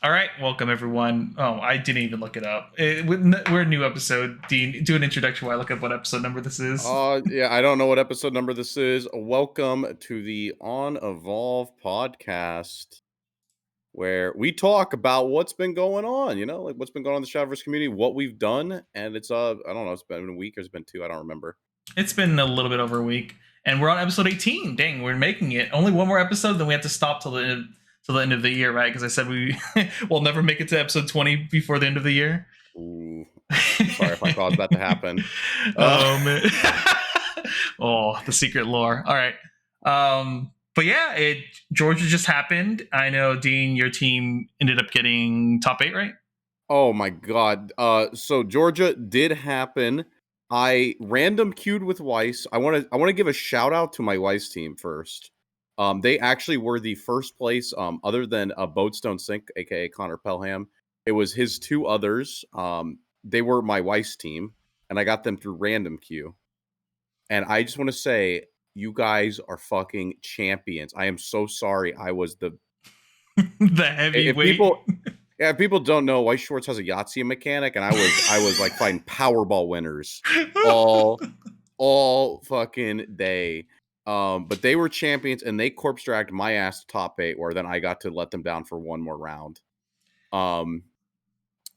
All right, welcome everyone. Oh, I didn't even look it up. We're a new episode. Dean, do an introduction while I look up what episode number this is. Yeah, I don't know what episode number this is. Welcome to the On Evolve podcast, where we talk about what's been going on, like what's been going on in the Shadowverse community, what we've done, and it's I don't know, it's been a week or it's been two, I don't remember. It's been a little bit over a week, and we're on episode 18. Dang, we're making it. Only one more episode, then we have to stop till the end of the year, right? Because I said we'll never make it to episode 20 before the end of the year. Ooh, sorry if I caused that to happen. Oh man. Oh, the secret lore. All right. But yeah, Georgia just happened. I know, Dean, your team ended up getting top 8, right? Oh my god. So Georgia did happen. I random queued with Weiss. I want to give a shout out to my Weiss team first. They actually were the first place, other than a Boatstone Sink, aka Connor Pelham. It was his two others. They were my Weiss team, and I got them through random queue. And I just want to say, you guys are fucking champions. I am so sorry. I was the The if heavyweight. people don't know, White Shorts has a Yahtzee mechanic, and I was like fighting Powerball winners all fucking day. But they were champions, and they corpse dragged my ass to top 8, where then I got to let them down for one more round. So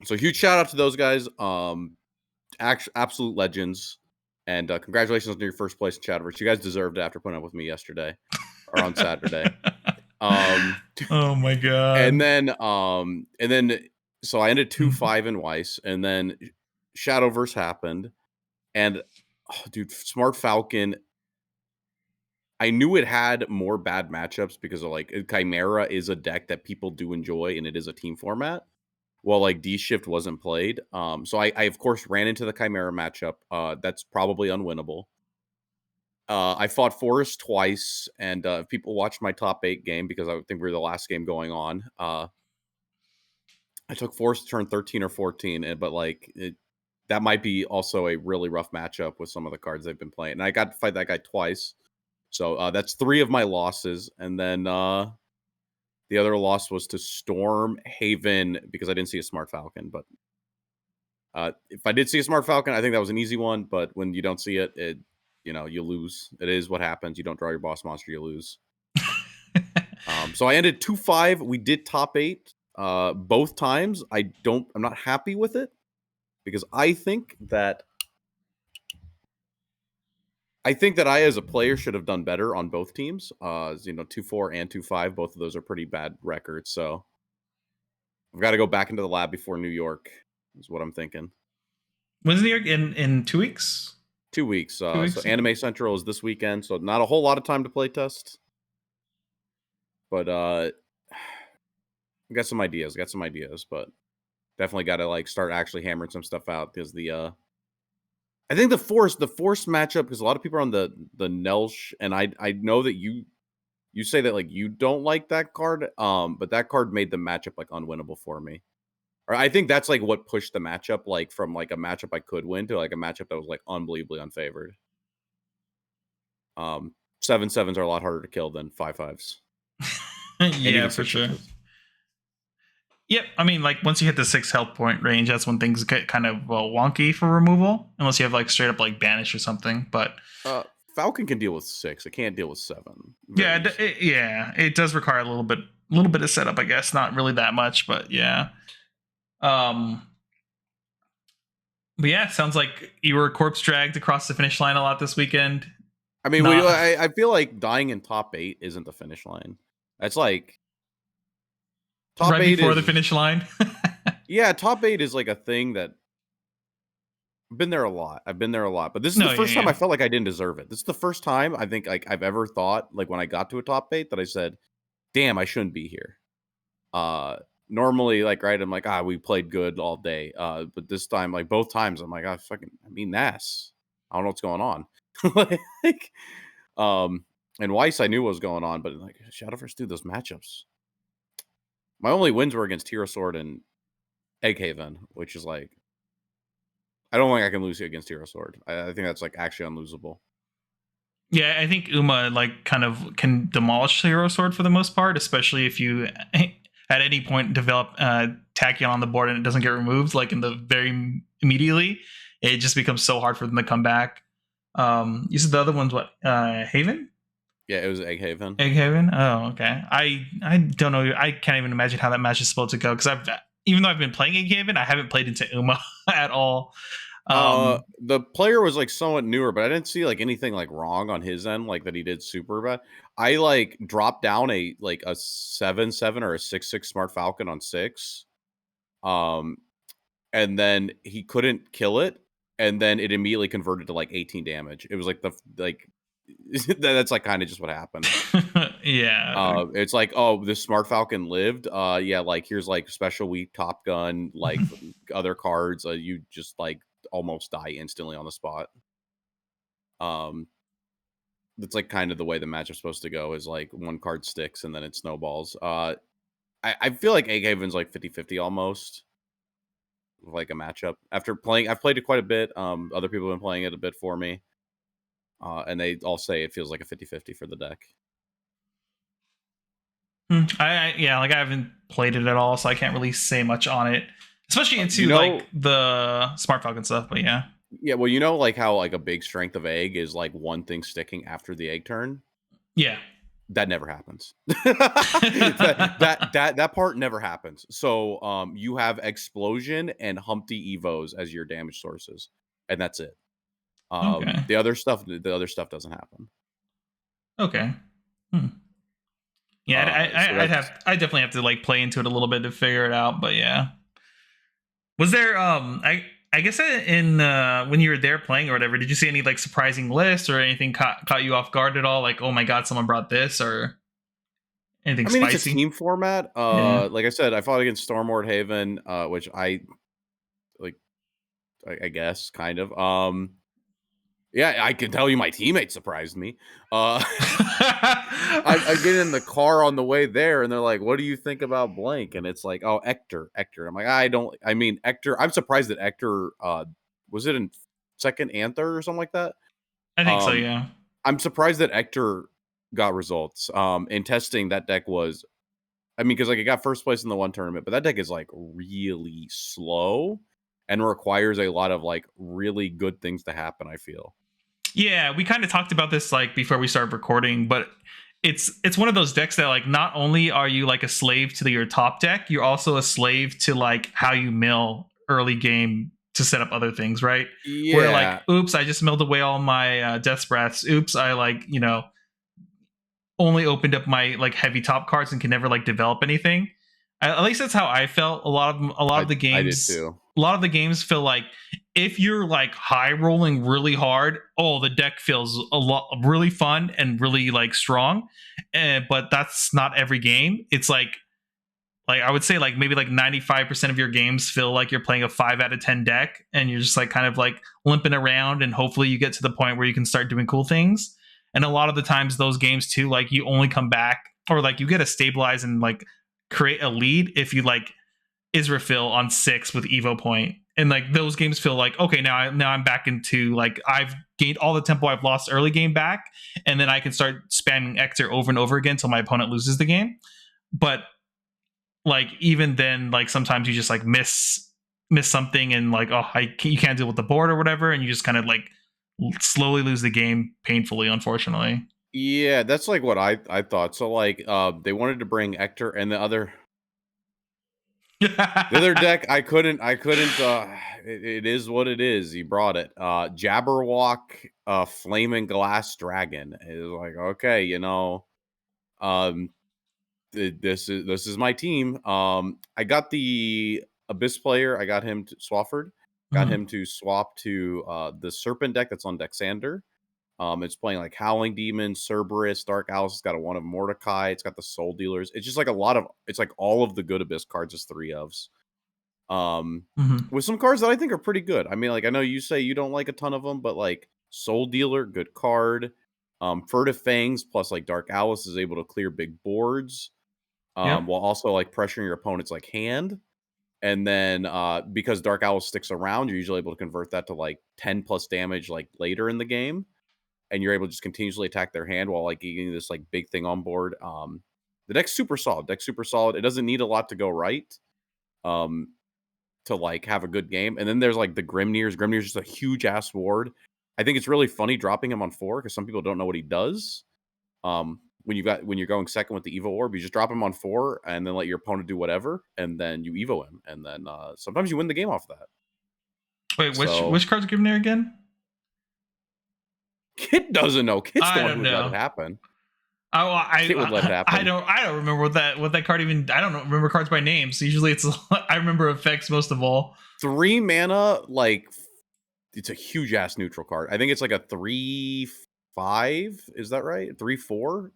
huge shout out to those guys. Absolute legends, and congratulations on your first place in Shadowverse. You guys deserved it after putting up with me yesterday or on Saturday. Oh my god. And then so I ended 2-5 in Weiss, and then Shadowverse happened, and dude, Smart Falcon, I knew it had more bad matchups because of like Chimera is a deck that people do enjoy, and it is a team format. Well, like D Shift wasn't played. So I of course ran into the Chimera matchup. That's probably unwinnable. I fought Forest twice, and if people watched my top 8 game, because I think we were the last game going on, I took Forest to turn 13 or 14, but that might be also a really rough matchup with some of the cards they've been playing. And I got to fight that guy twice. So that's 3 of my losses. And then the other loss was to Storm Haven because I didn't see a Smart Falcon. But if I did see a Smart Falcon, I think that was an easy one. But when you don't see it, you lose. It is what happens. You don't draw your boss monster, you lose. So I ended 2-5. We did top 8 both times. I'm not happy with it because I think that I as a player should have done better on both teams. 2-4 and 2-5, both of those are pretty bad records. So I've got to go back into the lab before New York is what I'm thinking. When's New York in 2 weeks? 2 weeks. 2 weeks. So Anime Central is this weekend, so not a whole lot of time to play test. But I got some ideas, but definitely got to start actually hammering some stuff out because I think the force matchup, because a lot of people are on the Nelsh, and I know that you say that you don't like that card, but that card made the matchup unwinnable for me. Or I think that's what pushed the matchup from a matchup I could win to a matchup that was unbelievably unfavored. 7/7s are a lot harder to kill than 5/5s. Yeah, for sure. Yep, I mean, once you hit the 6 health point range, that's when things get kind of wonky for removal, unless you have straight up banish or something. But Falcon can deal with 6; it can't deal with 7. Yeah, it does require a little bit of setup, I guess. Not really that much, but yeah. But yeah, sounds like you were corpse dragged across the finish line a lot this weekend. I mean, I feel like dying in top 8 isn't the finish line. That's top right 8 before the finish line. Yeah, top 8 is a thing that I've been there a lot. But this is the first time I felt like I didn't deserve it. This is the first time I think I've ever thought when I got to a top 8 that I said, "Damn, I shouldn't be here." Normally, right, I'm like, we played good all day. But this time, both times, I'm like, I mean, Nass. I don't know what's going on. And Weiss, I knew what was going on, but Shadowverse, dude, those matchups. My only wins were against Hero Sword and Egghaven, which is I don't think I can lose against Hero Sword. I think that's actually unlosable. Yeah, I think Uma kind of can demolish Hero Sword for the most part, especially if you. I at any point develop Tachyon on the board and it doesn't get removed, like in the very immediately, it just becomes so hard for them to come back. You said the other one's what? Haven? Yeah, it was Egg Haven. Egg Haven? Oh, okay. I don't know. I can't even imagine how that match is supposed to go because I've even though I've been playing Egg Haven, I haven't played into Uma at all. The player was like somewhat newer, but I didn't see like anything like wrong on his end, like that he did super bad. I like dropped down a 7/7 or a 6/6 Smart Falcon on 6. And then he couldn't kill it, and then it immediately converted to like 18 damage. It was like that's like kind of just what happened. Yeah. It's like, oh, this Smart Falcon lived. Yeah, like here's like special weak Top Gun, like other cards. You just like almost die instantly on the spot. That's like kind of the way the match is supposed to go, is like one card sticks and then it snowballs. I feel like Egg Haven's like 50-50 almost, like a matchup. After playing, I've played it quite a bit. Other people have been playing it a bit for me. And they all say it feels like a 50-50 for the deck. Yeah, like I haven't played it at all, so I can't really say much on it, especially into like the Smart Falcon stuff. But yeah, well, you know, like how like a big strength of egg is like one thing sticking after the egg turn. Yeah, that never happens. that part never happens. So you have explosion and Humpty Evos as your damage sources, and that's it. Okay. The other stuff doesn't happen. Okay. Yeah, I definitely have to like play into it a little bit to figure it out. But yeah, was there I guess in when you were there playing or whatever, did you see any like surprising lists or anything caught you off guard at all? Like, oh my god, someone brought this or anything I mean, spicy? it's a team format. Yeah. Like I said, I fought against Stormward Haven, which I like. I guess kind of. Yeah, I can tell you my teammate surprised me. I get in the car on the way there, and they're like, "What do you think about blank?" And it's like, "Oh, Ector." I'm like, I mean, Ector. I'm surprised that Ector was it in second and third or something like that. I think so. Yeah. I'm surprised that Ector got results. In testing, that deck was, I mean, because like it got first place in the one tournament, but that deck is like really slow and requires a lot of like really good things to happen, I feel. Yeah, we kind of talked about this like before we started recording, but it's one of those decks that like not only are you like a slave to your top deck, you're also a slave to like how you mill early game to set up other things, right? Yeah. Where like, oops, I just milled away all my death breaths. Oops, I like only opened up my like heavy top cards and can never like develop anything. At least that's how I felt. A lot of the games, I did too. A lot of the games feel like if you're like high rolling really hard, oh, the deck feels a lot really fun and really like strong. But that's not every game. It's like I would say like maybe like 95% of your games feel like you're playing a 5 out of 10 deck and you're just like kind of like limping around and hopefully you get to the point where you can start doing cool things. And a lot of the times those games too, like you only come back or like you get to stabilize and like create a lead if you like Israfil on 6 with Evo point. And like those games feel like, okay, now I'm back into like I've gained all the tempo I've lost early game back, and then I can start spamming Ector over and over again until my opponent loses the game. But like even then, like sometimes you just like miss something and like you can't deal with the board or whatever, and you just kind of like slowly lose the game painfully, unfortunately. Yeah, that's like what I thought. So like they wanted to bring Ector and the other deck I couldn't it is what it is. He brought it. Jabberwock Flaming Glass Dragon. Is like, okay, this is my team. I got the Abyss player. I got him to Swafford. Got him to swap to the Serpent deck that's on Dexander. It's playing like Howling Demon, Cerberus, Dark Alice. It's got a one of Mordecai. It's got the Soul Dealers. It's just like it's like all of the good Abyss cards is 3 ofs. With some cards that I think are pretty good. I mean, like I know you say you don't like a ton of them, but like Soul Dealer, good card. Furtive Fangs plus like Dark Alice is able to clear big boards. While also like pressuring your opponent's like hand. And then because Dark Owl sticks around, you're usually able to convert that to like 10 plus damage like later in the game. And you're able to just continuously attack their hand while like getting this like big thing on board. The deck's super solid. It doesn't need a lot to go right to like have a good game. And then there's like the Grimnir's. Grimnir's just a huge ass ward. I think it's really funny dropping him on 4 because some people don't know what he does. When you're going second with the Evo Orb, you just drop him on 4 and then let your opponent do whatever, and then you Evo him, and then sometimes you win the game off that. Wait, which cards are given there again? Kit doesn't know. Kit's the one who let it happen. Kit would let it happen. I don't remember what that card even. I don't remember cards by names. So usually it's I remember effects most of all. 3 mana, like it's a huge ass neutral card. I think it's like a 3/5. Is that right? 3/4.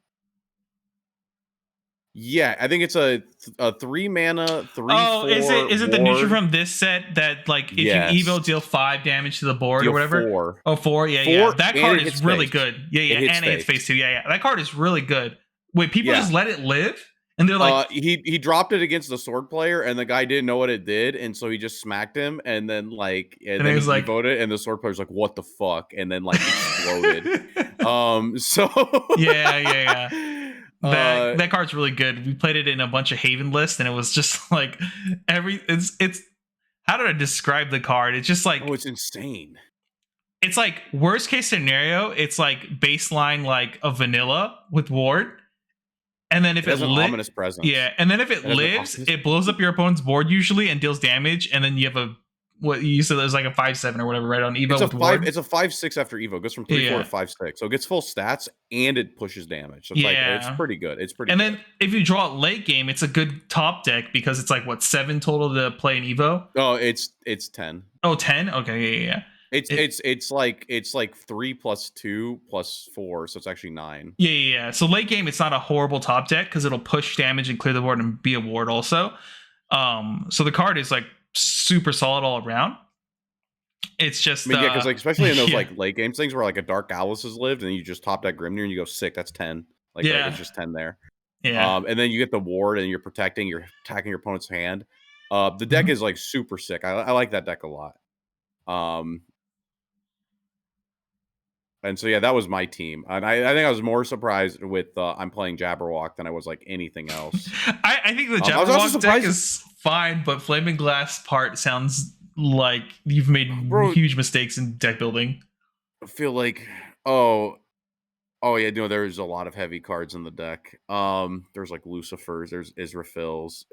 Yeah, I think it's a 3 mana 3/4. Oh, is it the neutral from this set that like if you Evo deal 5 damage to the board deal or whatever? 4. Oh, 4. Yeah. That card is really good. Yeah, and it hits face too. Yeah. That card is really good. Wait, people just let it live, and they're like, he dropped it against the sword player, and the guy didn't know what it did, and so he just smacked him, and then then he voted, and the sword player's like, "What the fuck?" and then like exploded. So yeah. That card's really good. We played it in a bunch of Haven lists, and it was just like it's how did I describe the card? It's just like it's insane. It's like worst case scenario, it's like baseline like a vanilla with ward. And then if it ominous presence. Yeah, and then if it lives, it blows up your opponent's board usually and deals damage, and then you have what you said there's like a 5/7 or whatever, right? On Evo. It's a 5/6 after Evo. It goes from 3/4 to 5/6. So it gets full stats and it pushes damage. So it's it's pretty good. And then if you draw it late game, it's a good top deck because it's like 7 total to play in Evo? Oh, it's 10. Oh, 10? Okay, yeah. It's like 3 + 2 + 4, so it's actually 9. Yeah. So late game, it's not a horrible top deck because it'll push damage and clear the board and be a ward also. So the card is like super solid all around. It's just because like especially in those like late game things where like a Dark Alice has lived and you just top that Grimnir and you go sick, that's 10. Like it's just 10 there. Yeah. And then you get the ward and you're attacking your opponent's hand. The deck is like super sick. I like that deck a lot. And so yeah, that was my team, and I think I was more surprised with I'm playing Jabberwock than I was like anything else. I think the Jabberwock deck is fine, but Flaming Glass part sounds like you've made huge mistakes in deck building. I feel like oh yeah, there's a lot of heavy cards in the deck. There's like Lucifers, there's Israfils.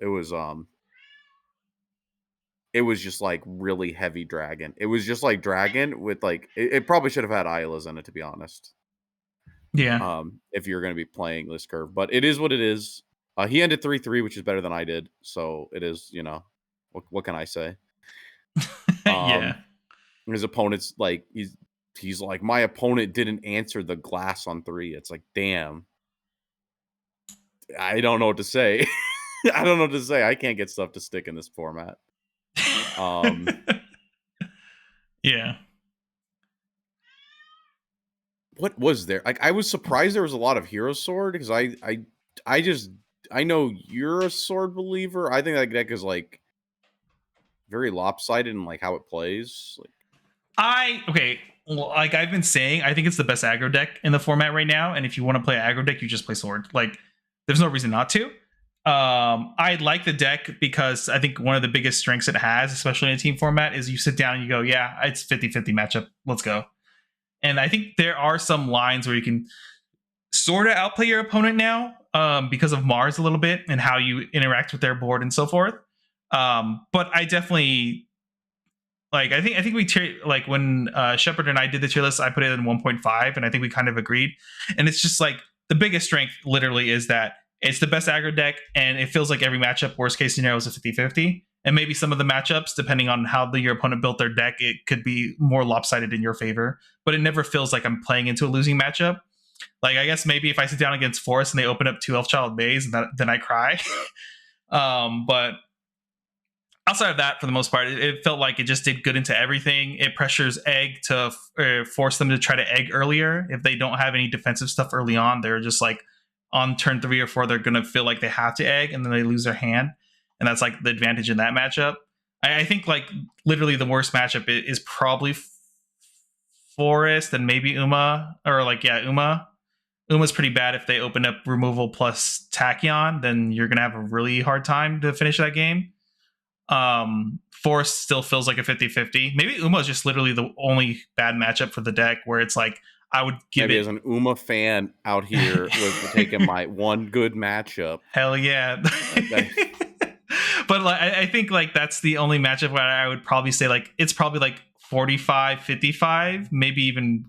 It was just like really heavy dragon. It was just like dragon with like it probably should have had Isla's in it, to be honest. Yeah. If you're going to be playing this curve, but it is what it is. He ended 3/3, which is better than I did. So it is, what can I say? Yeah. His opponent's like he's like, my opponent didn't answer the glass on 3. It's like, damn. I don't know what to say. I don't know what to say. I can't get stuff to stick in this format. Yeah. What was there? Like, I was surprised there was a lot of Hero Sword because I know you're a sword believer. I think that deck is like very lopsided in like how it plays. Like I've been saying, I think it's the best aggro deck in the format right now. And if you want to play aggro deck, you just play sword. Like, there's no reason not to. I like the deck because I think one of the biggest strengths it has, especially in a team format, is you sit down and you go, yeah, it's 50-50 matchup. Let's go. And I think there are some lines where you can sort of outplay your opponent now because of Mars a little bit and how you interact with their board and so forth. But I definitely I think we like when Shepard and I did the tier list, I put it in 1.5 and I think we kind of agreed. And it's just like the biggest strength literally is that it's the best aggro deck, and it feels like every matchup, worst case scenario, is a 50-50. And maybe some of the matchups, depending on how your opponent built their deck, it could be more lopsided in your favor. But it never feels like I'm playing into a losing matchup. Like, I guess maybe if I sit down against Forest and they open up 2 Elfchild Bays, then I cry. But outside of that, for the most part, it felt like it just did good into everything. It pressures Egg to force them to try to egg earlier. If they don't have any defensive stuff early on, they're just like, on turn 3 or 4, they're going to feel like they have to egg, and then they lose their hand. And that's like the advantage in that matchup. I think like literally the worst matchup is probably Forest and maybe Uma, or like, yeah, Uma. Uma's pretty bad. If they open up removal plus Tachyon, then you're gonna have a really hard time to finish that game. Force still feels like a 50-50. Maybe Uma is just literally the only bad matchup for the deck where it's like I would give Maybe it. as an Uma fan out here with taking my one good matchup. Hell yeah. I, But like I think like that's the only matchup where I would probably say like it's probably like 45-55, maybe even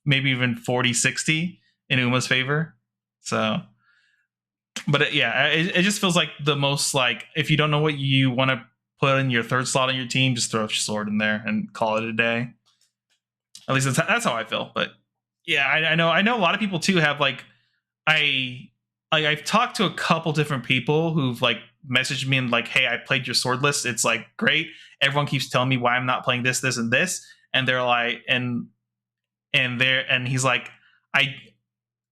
40-60 in Uma's favor. So but it just feels like the most like if you don't know what you want to put in your third slot on your team, just throw a sword in there and call it a day. At least that's how I feel. But yeah, I know a lot of people too have I've talked to a couple different people who've like messaged me and like, hey, I played your sword list. It's like great. Everyone keeps telling me why I'm not playing this, this, and this, and they're like, and he's like,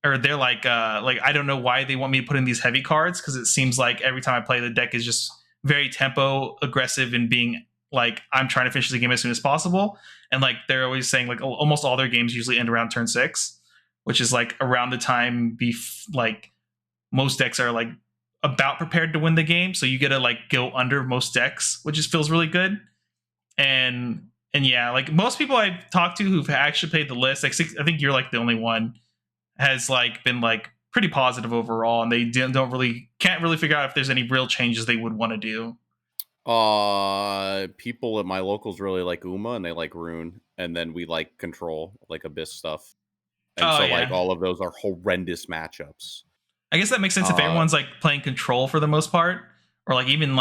they're like I don't know why they want me to put in these heavy cards because it seems like every time I play the deck is just very tempo aggressive and being like I'm trying to finish the game as soon as possible. And like they're always saying like almost all their games usually end around turn 6, which is like around the time like most decks are like about prepared to win the game. So you get to like go under most decks, which just feels really good. And yeah, like most people I've talked to who've actually played the list, like I think you're like the only one has like been like pretty positive overall, and they can't really figure out if there's any real changes they would want to do. people at my locals really like Uma and they like Rune, and then we like Control, like Abyss stuff, and Oh so like yeah, all of those are horrendous matchups. I guess that makes sense if Uh, everyone's like playing control for the most part, or like even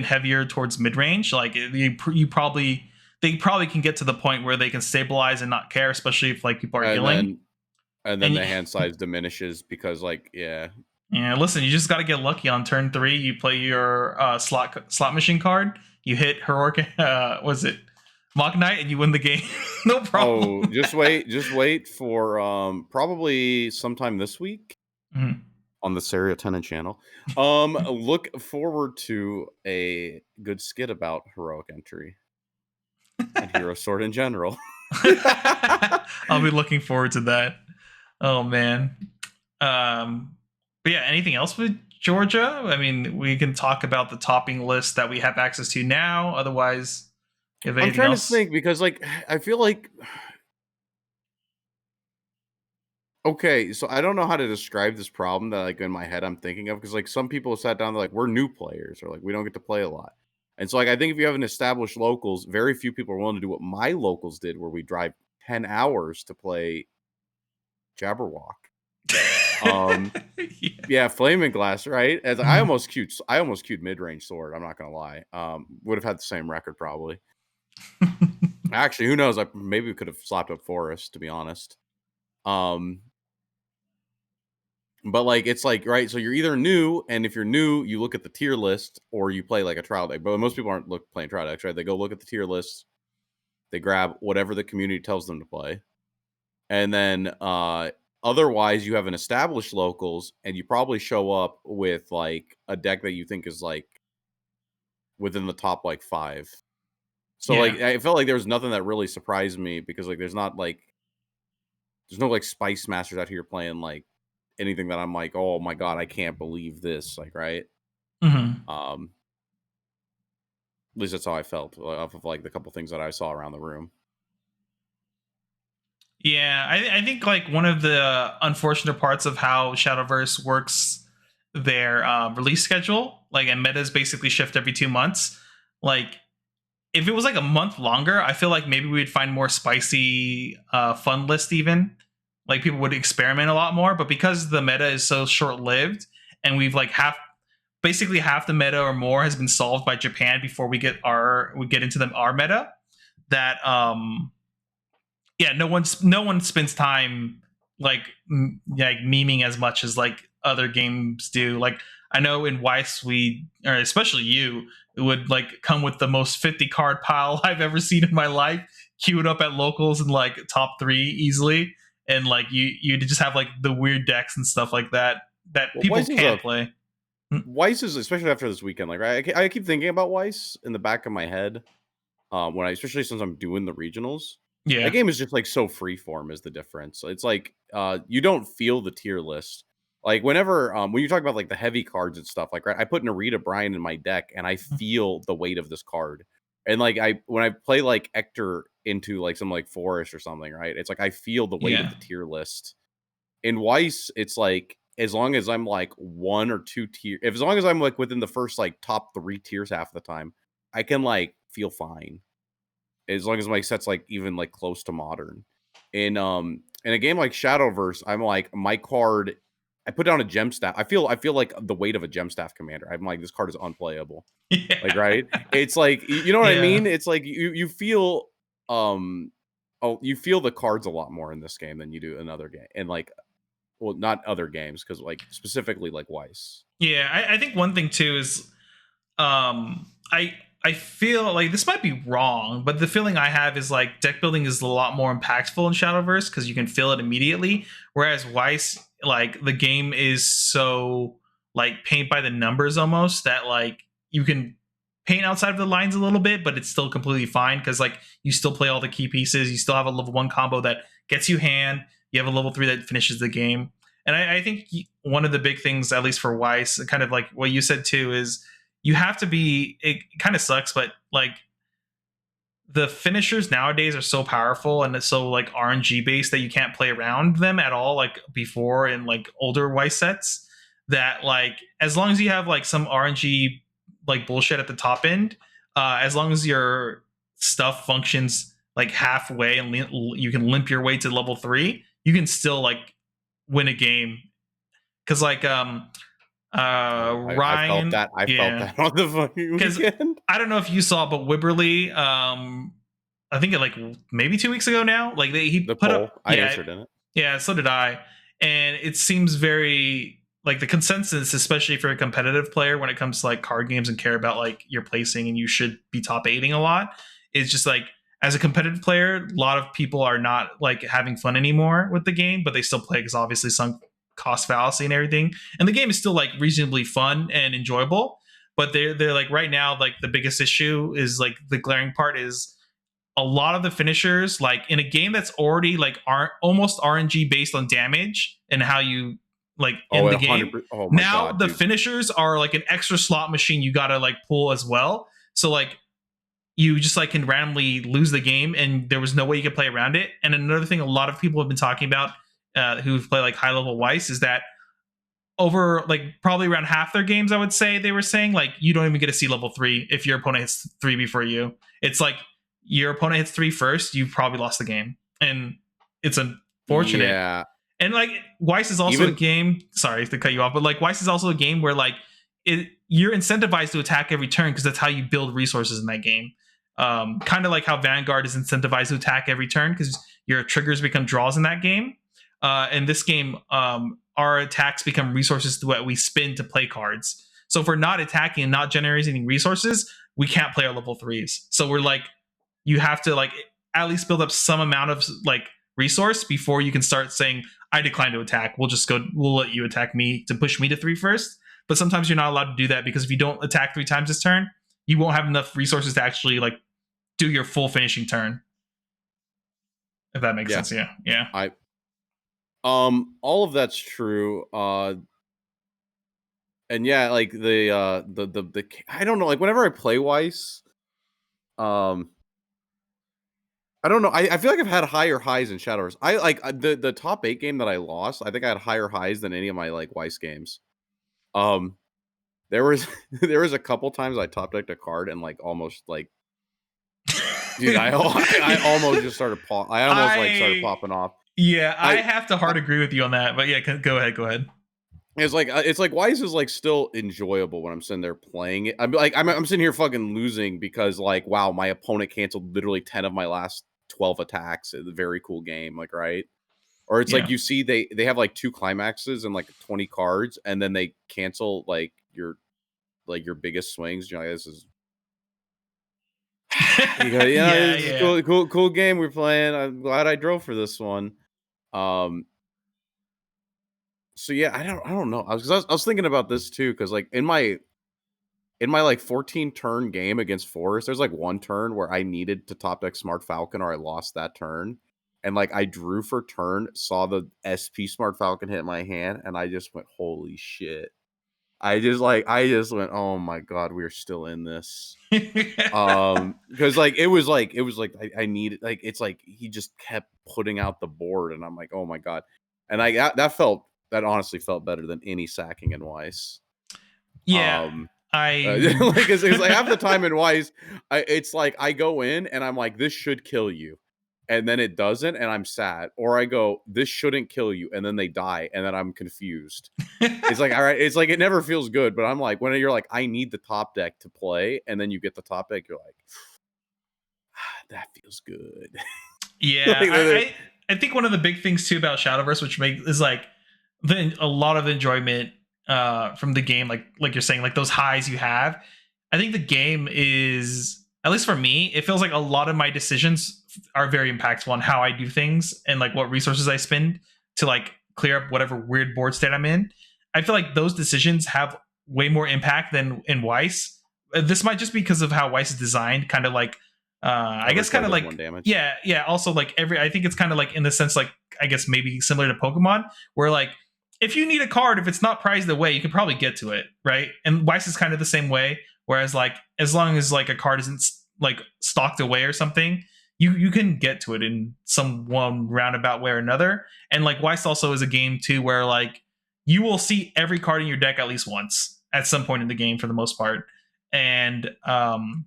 heavier towards mid range. Like you probably they probably can get to the point where they can stabilize and not care, especially if like people are and healing. then and then And the hand size diminishes because like yeah, listen, you just got to get lucky on turn 3. You play your slot machine card. You hit heroic. Was it Mock Knight, and you win the game. No oh, problem. just wait for probably sometime this week Mhm. on the Serotonin channel. Look forward to a good skit about heroic entry and hero sword in general. I'll be looking forward to that. Oh man. But yeah, anything else with Georgia? I mean, we can talk about the topping list that we have access to now. Otherwise, you have I'm anything trying to else? think because like I feel like okay, so I don't know how to describe this problem that like in my head I'm thinking of because like some people sat down, they're like, we're new players or like we don't get to play a lot. And so like I think if you have an established locals, very few people are willing to do what my locals did, where we drive 10 hours to play Jabberwock. Um Yeah. yeah, Flaming Glass, right? As Mhm. I almost queued mid-range sword, I'm not gonna lie. Would have had the same record probably. Actually, who knows? I maybe we could have slapped up Forest, to be honest. Um But, like, it's like, right, so you're either new, and if you're new, you look at the tier list or you play like a trial deck. But most people aren't playing trial decks, right? They go look at the tier list, they grab whatever the community tells them to play. And then otherwise you have an established locals and you probably show up with like a deck that you think is like within the top like 5. So like Yeah. I felt like there was nothing that really surprised me because like there's no like Spice Masters out here playing like anything that I'm like, oh my god, I can't believe this, like, right? Mhm. Um, at least that's how I felt off of like the couple things that I saw around the room. Yeah, I think like one of the unfortunate parts of how Shadowverse works their release schedule, like and metas basically shift every 2 months. Like if it was like a month longer, I feel like maybe we'd find more spicy fun list even. Like people would experiment a lot more, but because the meta is so short lived and we've like basically half the meta or more has been solved by Japan before we get into our meta that yeah, no one spends time like like memeing as much as like other games do. Like I know in Weiss or especially you, it would like come with the most 50 card pile I've ever seen in my life, queued up at locals in like top 3 easily, and like you just have like the weird decks and stuff like that Well, people can't play. Mm. Weiss is especially after this weekend. Like, right, I keep thinking about Weiss in the back of my head when I, especially since I'm doing the regionals. Yeah. That game is just like so freeform is the difference. It's like you don't feel the tier list. Like whenever when you talk about like the heavy cards and stuff, like right, I put Narita Bryan in my deck and I feel the weight of this card. And like when I play like Ector into like some like Forest or something, right? It's like I feel the weight of Yeah. the tier list. In Weiss, it's like as long as I'm like one or two tier, if as long as I'm like within the first like top 3 tiers half the time, I can like feel fine as long as my set's like even like close to modern. In a game like Shadowverse, I'm like my card. I put down a gem staff. I feel like the weight of a gem staff commander. I'm like this card is unplayable. Like Yeah. right, it's like you know what I Yeah. mean. It's like you feel you feel the cards a lot more in this game than you do in other game and like well not other games because like specifically like Weiss. Yeah. I think one thing too is I feel like this might be wrong, but the feeling I have is like deck building is a lot more impactful in Shadowverse because you can feel it immediately. Whereas Weiss, like the game is so like paint by the numbers almost that like you can paint outside of the lines a little bit, but it's still completely fine because like you still play all the key pieces. You still have a level 1 combo that gets you hand. You have a level 3 that finishes the game. And I think one of the big things, at least for Weiss, kind of like what you said too, is you have to be, it kind of sucks, but like the finishers nowadays are so powerful and it's so like RNG based that you can't play around them at all like before in like older Weiss sets, that like as long as you have like some RNG like bullshit at the top end, as long as your stuff functions like halfway and you can limp your way to level 3, you can still like win a game. Because like I felt Ryan, that. I felt yeah, that on the fucking because weekend. I don't know if you saw, but Wibberly, I think it like maybe 2 weeks ago now, like he The put up, poll, I yeah, answered in it. yeah, so did I, and it seems very like the consensus, especially for a competitive player, when it comes to like card games and care about like your placing and you should be top eighting a lot, is just like as a competitive player, a lot of people are not like having fun anymore with the game, but they still play because obviously sunk cost fallacy and everything, and the game is still like reasonably fun and enjoyable, but they're like right now like the biggest issue is like the glaring part is a lot of the finishers like in a game that's already like aren't almost RNG based on damage and how you like Oh, in the game. 100%. Oh my Now god, the dude. finishers are like an extra slot machine you gotta like pull as well. So like you just like can randomly lose the game and there was no way you could play around it. And another thing a lot of people have been talking about who've played like high level Weiss is that over like probably around half their games, I would say they were saying like you don't even get to see level 3 if your opponent hits 3 before you. It's like your opponent hits 3 first, you've probably lost the game, and it's unfortunate. Yeah. And like Weiss is also a Even game. Sorry to cut you off, but like Weiss is also a game where like you're incentivized to attack every turn because that's how you build resources in that game. Kind of like how Vanguard is incentivized to attack every turn because your triggers become draws in that game. In this game, our attacks become resources that we spin to play cards. So if we're not attacking and not generating resources, we can't play our level 3s. So we're like, you have to like at least build up some amount of like resource before you can start saying, I decline to attack. We'll let you attack me to push me to 3 first. But sometimes you're not allowed to do that because if you don't attack 3 times this turn, you won't have enough resources to actually like do your full finishing turn. If that makes yeah, sense. Yeah. Yeah. I all of that's true. And yeah, like the I don't know, like whenever I play Weiss, um I don't know. I feel like I've had higher highs in Shadowverse. I like the top 8 game that I lost. I think I had higher highs than any of my like Weiss games. Um there was there was a couple times I top decked a card and like almost like dude, I almost just started I almost like started I popping off. Yeah, I I have to hard agree with you on that. But yeah, go ahead. Go ahead. it's like Weiss is like still enjoyable when I'm sitting there playing it. I'm like I'm sitting here fucking losing because like wow, my opponent canceled literally 10 of my last 12 attacks. It's a very cool game, like right? Or it's like Yeah. you see they have like 2 climaxes and like 20 cards and then they cancel like your biggest swings. You're like this is you go, yeah, Yeah, this is a yeah. cool game we're playing. I'm glad I drove for this one. Um so yeah, I don't know. I was thinking about this too cuz like in my in my like 14 turn game against Forest, there's like one turn where I needed to top deck Smart Falcon or I lost that turn. And like I drew for turn, saw the SP Smart Falcon hit my hand, and I just went, holy shit. I just went, oh my god, we're still in this. Because like it was like I needed, like, it's like he just kept putting out the board, and I'm like, oh my god. And that honestly felt better than any sacking in Weiss. Yeah, I Like it's like half the time in Weiss, it's like I go in and I'm like, this should kill you, and then it doesn't, and I'm sad. Or I go, this shouldn't kill you, and then they die, and then I'm confused. It's like, all right, it's like it never feels good, but I'm like, when you're like, I need the top deck to play, and then you get the top deck, you're like, that feels good. yeah, Like, I think one of the big things too about Shadowverse, which makes is like a lot of enjoyment from the game, like you're saying, like those highs you have. I think the game is, at least for me, it feels like a lot of my decisions are very impactful on how I do things and like what resources I spend to like clear up whatever weird board state I'm in. I feel like those decisions have way more impact than in Weiss. This might just be because of how Weiss is designed, kind of like I every guess kind card of does like, one damage. yeah. Also, like I think it's kind of like in the sense, like I guess maybe similar to Pokemon, where like if you need a card, if it's not prized away, you can probably get to it, right? And Weiss is kind of the same way. Whereas like as long as like a card isn't like stocked away or something, you can get to it in some one roundabout way or another. And like Weiss also is a game too where like you will see every card in your deck at least once at some point in the game for the most part. And One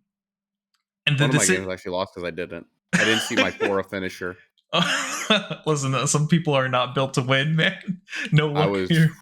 of my games actually lost because I didn't see my Pora finisher. Listen, some people are not built to win, man. No luck here.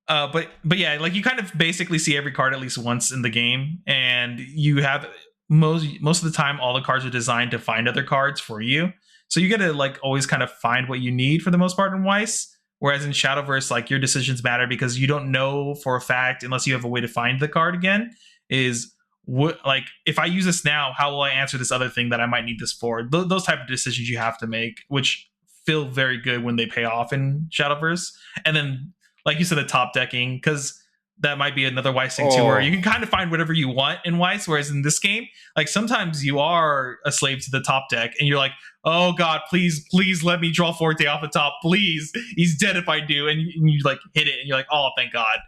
But yeah, like you kind of basically see every card at least once in the game, and you have most of the time all the cards are designed to find other cards for you. So you get to like always kind of find what you need for the most part in Weiss. Whereas in Shadowverse, like your decisions matter because you don't know for a fact unless you have a way to find the card again. Is what, like if I use this now, how will I answer this other thing that I might need this for? Those type of decisions you have to make, which feel very good when they pay off in Shadowverse. And then, like you said, the top decking, because that might be another Weiss thing too, where you can kind of find whatever you want in Weiss. Whereas in this game, like sometimes you are a slave to the top deck, and you're like, oh god, please let me draw Forte off the top, please. He's dead if I do, and you like hit it, and you're like, oh thank god.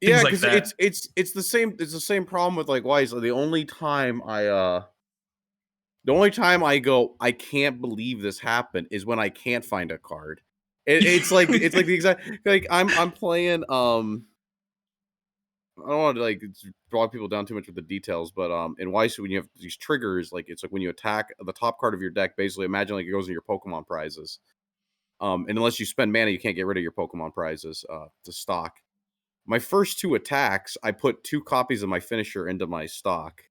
Things yeah, because like it's the same problem with like Weiss. The only time I go, I can't believe this happened, is when I can't find a card. It's like the exact, like I'm playing I don't want to like draw people down too much with the details, but in Weiss, when you have these triggers, like it's like when you attack the top card of your deck, basically imagine like it goes in your Pokemon prizes. And unless you spend mana, you can't get rid of your Pokemon prizes to stock. My first two attacks, I put 2 copies of my finisher into my stock.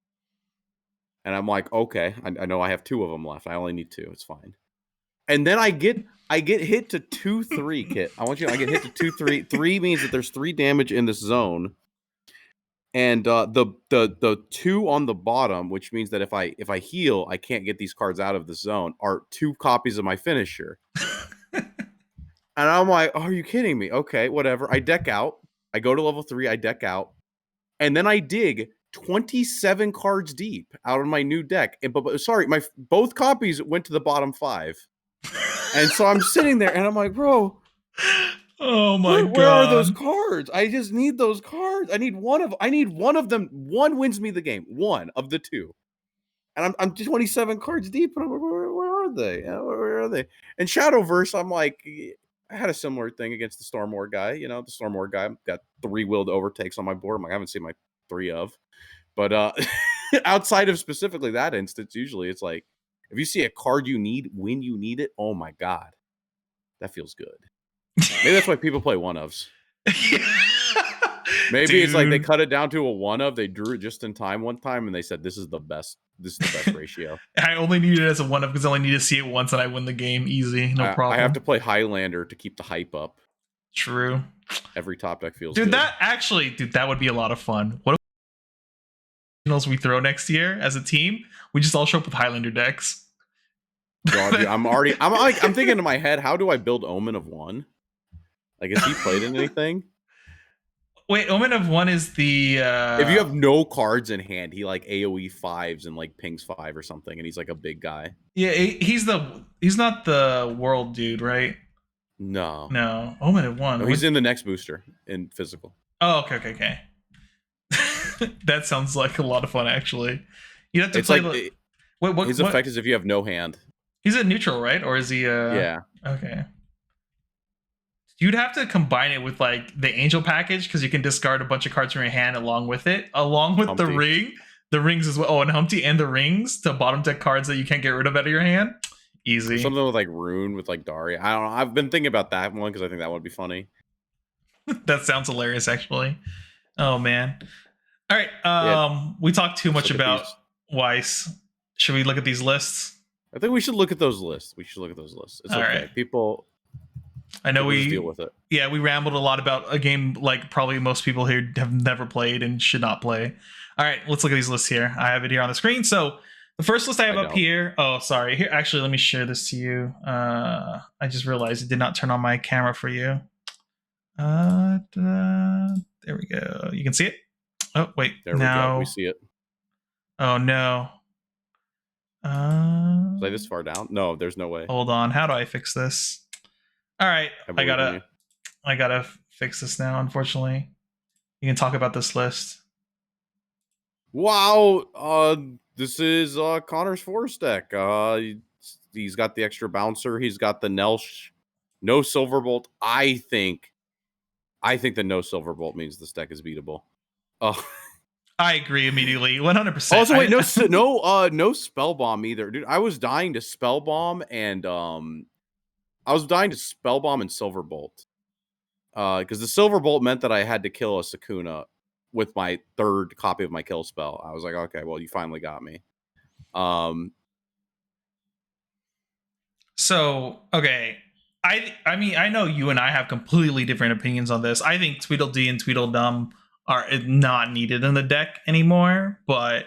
And I'm like, okay, I know I have 2 of them left. I only need 2. It's fine. And then I get hit to 2/3, Kit. I get hit to 2/3. 3 means that there's 3 damage in this zone. And the 2 on the bottom, which means that if I heal, I can't get these cards out of the zone, are 2 copies of my finisher. And I'm like, oh, are you kidding me? Okay, whatever. I deck out. I go to level 3, I deck out. And then I dig 27 cards deep out of my new deck. And, but sorry, my both copies went to the bottom 5. And so I'm sitting there and I'm like, bro, oh my god, where are those cards? I just need those cards. I need one of them. One wins me the game. One of the 2. And I'm 27 cards deep. And I'm like, where are they? Where are they? And Shadowverse, I'm like, I had a similar thing against the Stormwar guy. You know, the Stormwar guy got 3 willed overtakes on my board. I'm like, I haven't seen my 3 of. But outside of specifically that instance, usually it's like, if you see a card you need when you need it, oh my god, that feels good. Maybe that's why people play one-ofs. Maybe Dude. It's like they cut it down to a 1-of. They drew it just in time one time, and they said, this is the best ratio. I only need it as a 1-of because I only need to see it once and I win the game easy. No problem. I have to play Highlander to keep the hype up. True. Every top deck feels good. Dude, that would be a lot of fun. What if we throw next year as a team? We just all show up with Highlander decks. God, dude, I'm thinking in my head, how do I build Omen of 1? Like, has he played in anything? Wait, Omen of One is the If you have no cards in hand, he like AoE fives and like pings 5 or something, and he's like a big guy. yeah, he's not the world dude, right? No, No, Omen of no, One. he's What? in the next booster in physical. Oh, okay, okay, okay. That sounds like a lot of fun, actually. You have to It's play like the. Wait, his what? effect is if you have no hand. He's a neutral, right? Or is he? Yeah, Okay. You'd have to combine it with like the angel package because you can discard a bunch of cards from your hand along with it, along with Humpty. the rings as well. Oh, and Humpty and the rings to bottom deck cards that you can't get rid of out of your hand. Or Easy. something with like Rune with like Daria. I don't know. I've been thinking about that one because I think that would be funny. That sounds hilarious, actually. Oh man. All right. Yeah, We talked too let's much look at about these. Weiss. Should we look at these lists? I think we should look at those lists. We should look at those lists. It's All right. okay. I know People just deal we with it. yeah, we rambled a lot about a game like probably most people here have never played and should not play. All right, let's look at these lists here. I have it here on the screen. So the first list I have I up don't. here. Oh, sorry. Here, actually, let me share this to you. I just realized it did not turn on my camera for you. There we go. You can see it. Oh, wait. There we go. We Now. see it. Oh no. Was I this far down? No, there's no way. Hold on. How do I fix this? All right, I I believe in you. gotta fix this now. Unfortunately, you can talk about this list. Wow. This is Connor's force deck. He's got the extra bouncer. He's got the Nelsh. No Silverbolt. I think the no Silverbolt means this deck is beatable. Uh, I agree immediately, 100%. also, wait, no Spellbomb either, dude. I was dying to Spellbomb and Silverbolt. Because the Silverbolt meant that I had to kill a Sakuna with my third copy of my kill spell. I was like, okay, well, you finally got me. So okay, I mean I know you and I have completely different opinions on this. I think Tweedledee and Tweedledum are not needed in the deck anymore, but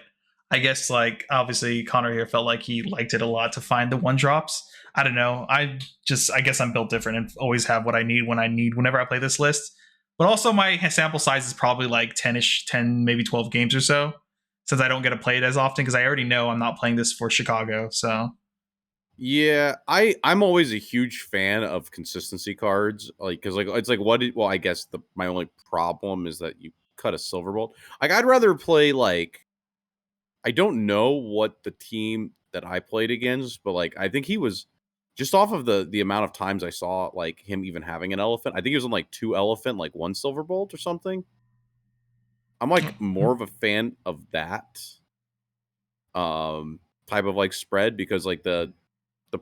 I guess like obviously Connor here felt like he liked it a lot to find the one drops. I don't know. I guess I'm built different and always have what I need when I need whenever I play this list. But also my sample size is probably like 10ish, 10 maybe 12 games or so since I don't get to play it as often because I already know I'm not playing this for Chicago. So Yeah, I'm always a huge fan of consistency cards, like because like it's like well, I guess my only problem is that you cut a Silverbolt. Like I'd rather play like I don't know what the team that I played against, but like I think he was just off of the amount of times I saw like him even having an elephant. I think he was on like 2 elephant, like 1 Silverbolt or something. I'm like more of a fan of that type of like spread because like the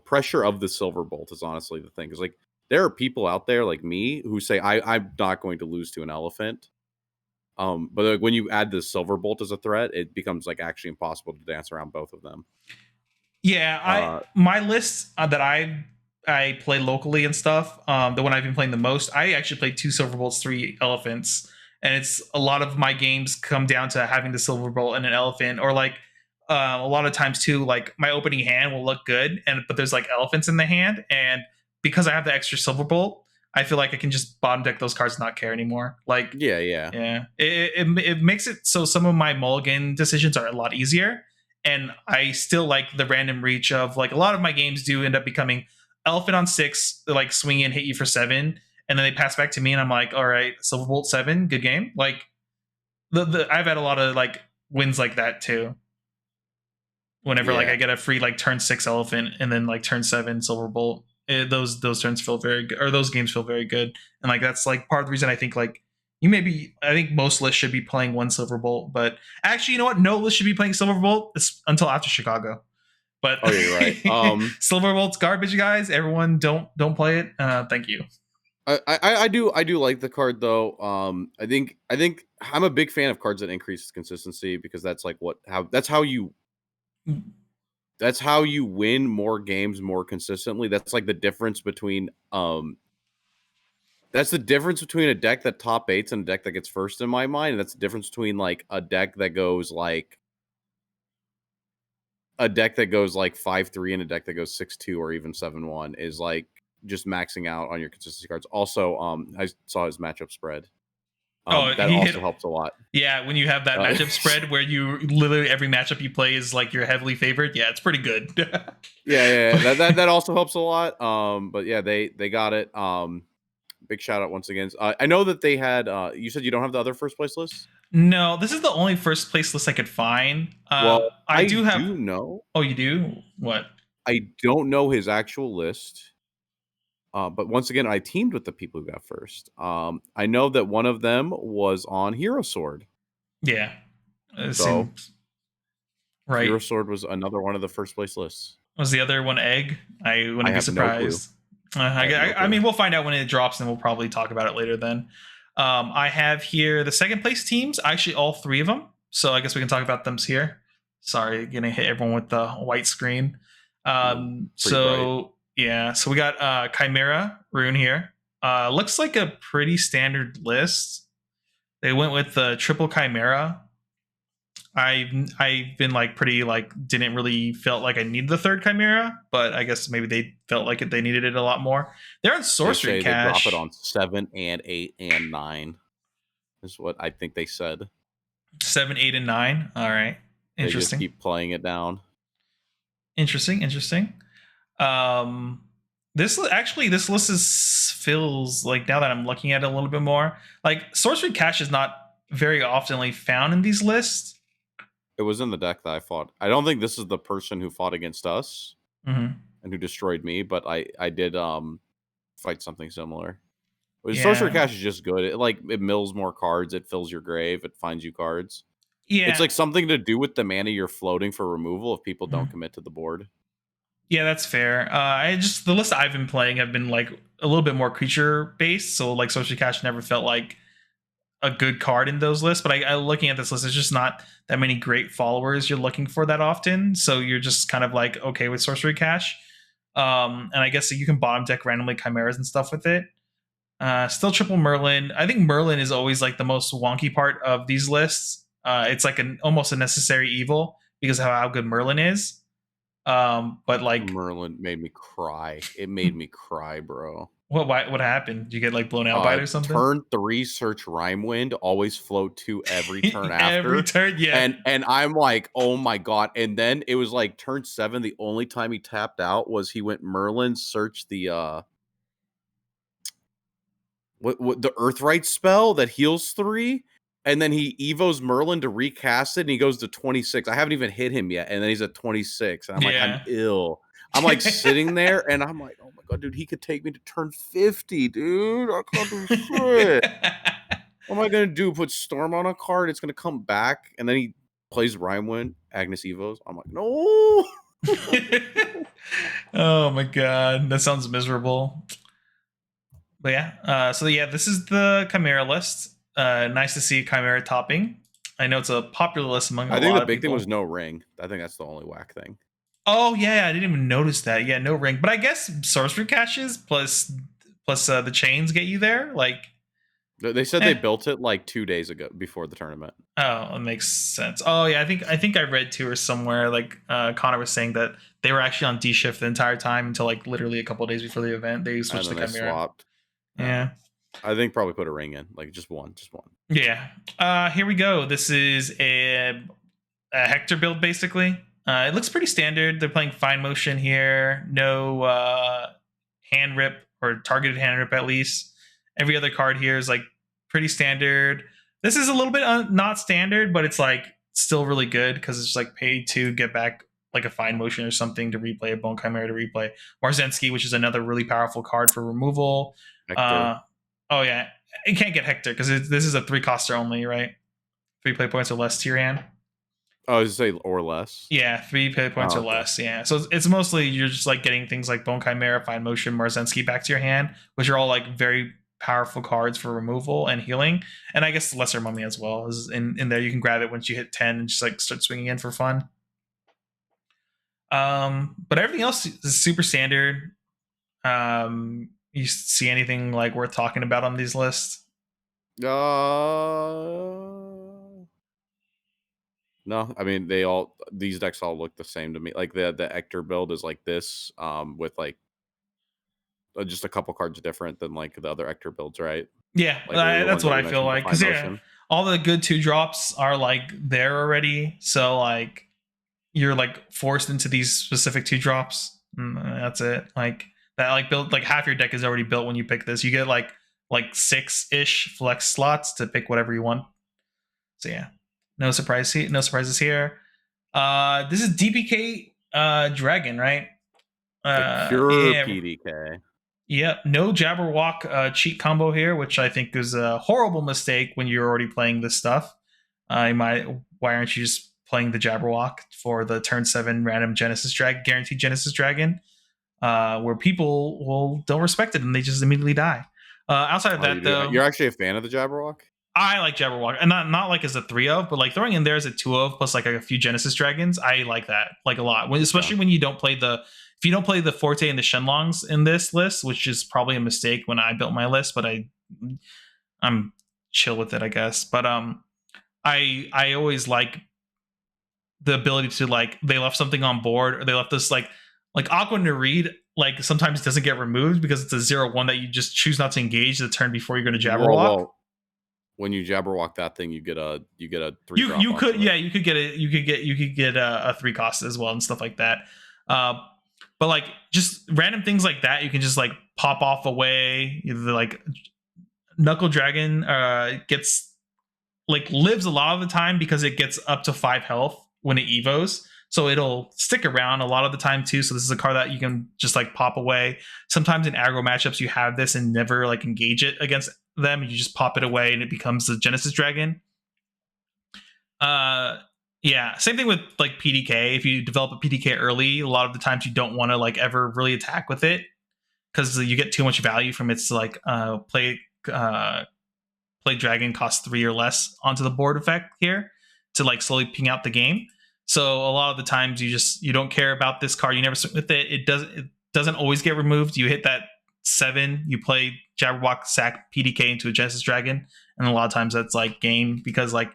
pressure of the Silverbolt is honestly the thing. Because like there are people out there like me who say I'm not going to lose to an elephant. But like, when you add the Silverbolt as a threat, it becomes like actually impossible to dance around both of them. yeah, I Uh, my list that I play locally and stuff. The one I've been playing the most, I actually played 2 Silverbolts, 3 elephants, and it's a lot of my games come down to having the Silverbolt and an elephant, or like a lot of times too. Like my opening hand will look good, and but there's like elephants in the hand, and because I have the extra Silverbolt, I feel like I can just bottom deck those cards and not care anymore. Like yeah, yeah, yeah, it makes it so some of my mulligan decisions are a lot easier, and I still like the random reach of like a lot of my games do end up becoming elephant on 6, they like swing in, hit you for 7, and then they pass back to me, and I'm like, all right, Silverbolt 7, good game. Like the I've had a lot of like wins like that too. Whenever like yeah. I get a free like turn 6 elephant and then like turn 7 Silverbolt, those turns feel very good, or those games feel very good, and like that's like part of the reason I think like I think most lists should be playing 1 Silverbolt, but actually, you know what? No list should be playing Silverbolt until after Chicago. But Oh, yeah, you're right. Silverbolt's garbage, guys. Everyone, don't play it. Thank you. I do like the card though. I think I'm a big fan of cards that increase consistency because that's how you win more games more consistently. That's like the difference between that's the difference between a deck that top eights and a deck that gets first in my mind. And that's the difference between like a deck that goes like 5-3 and a deck that goes 6-2 or even 7-1 is like just maxing out on your consistency cards. Also, I saw his matchup spread. Oh, That he hit. also helps a lot. Yeah, when you have that Uh, matchup spread where you literally every matchup you play is like you're heavily favored. Yeah, it's pretty good. yeah. But That also helps a lot. But yeah, they got it. Big shout out once again. I know that they had. You said you don't have the other first place lists. no, this is the only first place list I could find. Well, I I do have. do know. Oh, you do? What? I don't know his actual list. But once again, I teamed with the people who got first. I know that one of them was on Hero Sword. Yeah, it So seems Hero right. Sword was another one of the first place lists. Was the other one egg? I I wouldn't be have no clue. surprised. I have no I mean, clue. we'll find out when it drops, and we'll probably talk about it later. Then, I have here the second place teams. Actually, all three of them. So I guess we can talk about them here. Sorry, gonna hit everyone with the white screen. Ooh, pretty bright. So we got Chimera Rune here. Looks like a pretty standard list. They went with the triple Chimera. I've been like pretty like didn't really felt like I needed the third Chimera, but I guess maybe they felt like they needed it a lot more. They're on They Sorcery say they drop it Cache. on 7 and 8 and 9. Is what I think they said. 7, 8, and 9. All right. They just Interesting. keep playing it down. Interesting. Um this list is feels like now that I'm looking at it a little bit more, like Sorcery Cache is not very oftenly found in these lists. It was in the deck that I fought. I don't think this is the person who fought against us Mm-hmm. and who destroyed me, but I did fight something similar. Sorcerer Yeah. Cache is just good. It mills more cards. It fills your grave. It finds you cards. It's Yeah. like something to do with the mana you're floating for removal if people don't Mhm. commit to the board. Yeah, that's fair. I just the list I've been playing have been like a little bit more creature based, so like Social Cash never felt like a good card in those lists. But I looking at this list, there's just not that many great followers you're looking for that often. So you're just kind of like okay with Sorcery Cash, and I guess you can bottom deck randomly chimeras and stuff with it. Still triple Merlin. I think Merlin is always like the most wonky part of these lists. It's like an almost a necessary evil because of how good Merlin is. But like Merlin made me cry. It made me cry, bro. what happened? Did you get like blown out by it or something? Turn 3 search Rhyme Wind, always float 2 every turn Every after. turn, yeah. And I'm like, oh my god. And then it was like turn 7, the only time he tapped out was he went Merlin, search the what the Earthright spell that heals 3, and then he evos Merlin to recast it, and he goes to 26. I haven't even hit him yet, and then he's at 26, and I'm like, I'm Yeah. ill. I'm like sitting there, and I'm like, oh my god, dude, he could take me to turn 50, dude. I can't do shit. What am I gonna do? Put Storm on a card? It's gonna come back, and then he plays Rhymewind, Agnes Evos. I'm like, no. Oh my god, that sounds miserable. But yeah, this is the Chimera list. Nice to see Chimera topping. I know it's a popular list among a I think lot the of big thing was people. no ring. I think that's the only whack thing. Oh yeah, I didn't even notice that. Yeah, no ring, but I guess sorcery caches plus the chains get you there. Like, They said they eh. built it like 2 days ago before the tournament. Oh, it makes sense. Oh yeah, I think I read too or somewhere like Connor was saying that they were actually on D shift the entire time until like literally a couple of days before the event. They And switched to then they Chimera. swapped. Yeah. I think probably put a ring in, like just one, just one. Yeah. Here we go. This is a Hector build basically. It looks pretty standard. They're playing fine motion here. No hand rip or targeted hand rip at least. Every other card here is like pretty standard. This is a little bit not standard, but it's like still really good because it's like pay to get back like a fine motion or something to replay a Bone Chimera to replay Marzensky, which is another really powerful card for removal. Hector. Uh, oh yeah, you can't get Hector because this is a 3 coster only, right? 3 play points or less to your hand. Oh, I was say or less. Yeah, 3 play points Oh, or okay. less. Yeah, so it's mostly you're just like getting things like Bone Chimera, Fine Motion, Marzensky back to your hand, which are all like very powerful cards for removal and healing. And I guess Lesser Mummy as well is in there. You can grab it once you hit 10 and just like start swinging in for fun. But everything else is super standard. You see anything like worth talking about on these lists? No, I mean these decks all look the same to me. Like the Hector build is like this, with like just a couple cards different than like the other Hector builds, right? Yeah, like the that's ones what that we I feel mentioned, like. Defy Because yeah, Motion. all the good 2 drops are like there already. So like you're like forced into these specific 2 drops. And that's it. Like that, like built like half your deck is already built when you pick this. You get like 6-ish flex slots to pick whatever you want. So yeah, no surprises here. This is DPK Dragon, right? The pure Yeah, PDK. yeah, no Jabberwock cheat combo here, which I think is a horrible mistake when you're already playing this stuff. Why aren't you just playing the Jabberwock for the turn 7 random guaranteed Genesis Dragon, where people don't respect it and they just immediately die. Outside of Oh, you that, do. though, You're actually a fan of the Jabberwock? I like Jabberwock, and not like as a 3 of, but like throwing in there as a 2 of plus like a few Genesis Dragons. I like that like a lot, especially when you don't play if you don't play the Forte and the Shenlongs in this list, which is probably a mistake when I built my list, but I'm chill with it, I guess. But I always like the ability to like they left something on board or they left this like Aqua Nareed like sometimes doesn't get removed because it's a 0/1 that you just choose not to engage the turn before you're going to Whoa, Jabberwock. whoa. When you Jabberwock that thing, you get a 3-drop You off could of it. yeah you could get a 3 cost as well and stuff like that. Uh, but like just random things like that you can just like pop off away. Either like Knuckle Dragon gets like lives a lot of the time because it gets up to 5 health when it evos, so it'll stick around a lot of the time too. So this is a card that you can just like pop away. Sometimes in aggro matchups you have this and never like engage it against them, you just pop it away and it becomes the Genesis Dragon. Yeah, same thing with like PDK. If you develop a PDK early, a lot of the times you don't want to like ever really attack with it because you get too much value from its like play dragon cost 3 or less onto the board effect here to like slowly ping out the game. So a lot of the times you don't care about this card, you never swing with it. It doesn't always get removed. You hit that 7, you play Jabberwock, sack PDK into a Genesis Dragon, and a lot of times that's like game because like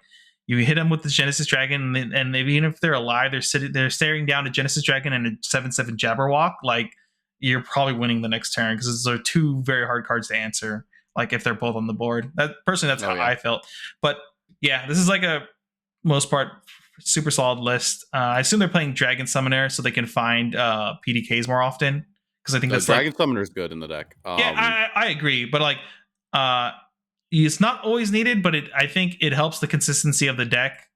you hit them with the Genesis Dragon, and even if they're alive, they're staring down a Genesis Dragon and a 7/7 Jabberwock. Like you're probably winning the next turn because those are 2 very hard cards to answer. Like if they're both on the board, that's how I felt. But yeah, this is like a most part super solid list. I assume they're playing Dragon Summoner so they can find PDKs more often because I think that's Dragon like Summoner is good in the deck. yeah, I agree, but like uh it's not always needed, but I think it helps the consistency of the deck.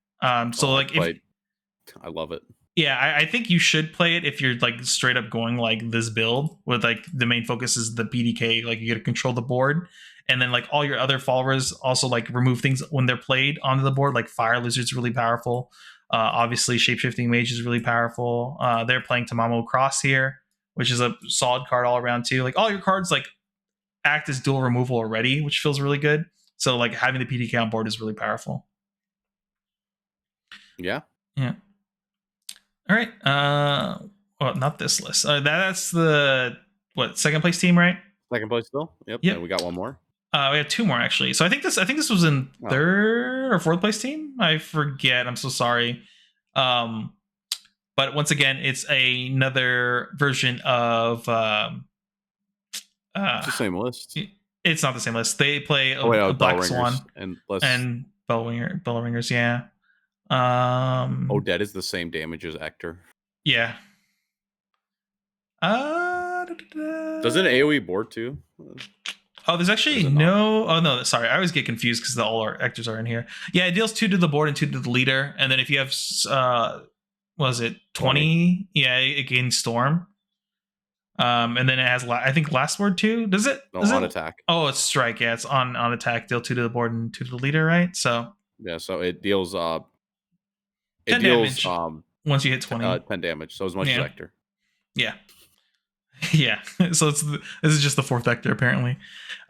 So like I love it. yeah, I think you should play it if you're like straight up going like this build with like the main focus is the PDK, like you get to control the board, and then like all your other followers also like remove things when they're played onto the board. Like Fire Lizard's really powerful. Obviously, Shapeshifting Mage is really powerful. They're playing Tamamo Cross here, which is a solid card all around too. Like all your cards like act as dual removal already, which feels really good. So like having the PDK on board is really powerful. Yeah. Yeah. All right. Well, not this list. That's the second place team, right? Second place still. Yep. And we got one more. We have 2 more actually. So I think this was in third or fourth place team. I forget. I'm so sorry. But once again, it's another version of. It's the same list. It's not the same list. They play a Black Swan and Bellringers. Yeah. Odette is the same damage as Ector. Yeah. Does it AoE board too? Oh, there's actually no. Oh no, sorry. I always get confused because all our actors are in here. Yeah, it deals 2 to the board and 2 to the leader, and then if you have, was it 20? Yeah, it gains Storm. And then it has I think last word too. Does it? No, on attack. Oh, it's strike. Yeah, it's on attack. Deal 2 to the board and 2 to the leader, right? So yeah, so it deals 10 damage once you hit 20. 10 damage, so as much as Ector. Yeah. Yeah, so this is just the 4th Ector apparently.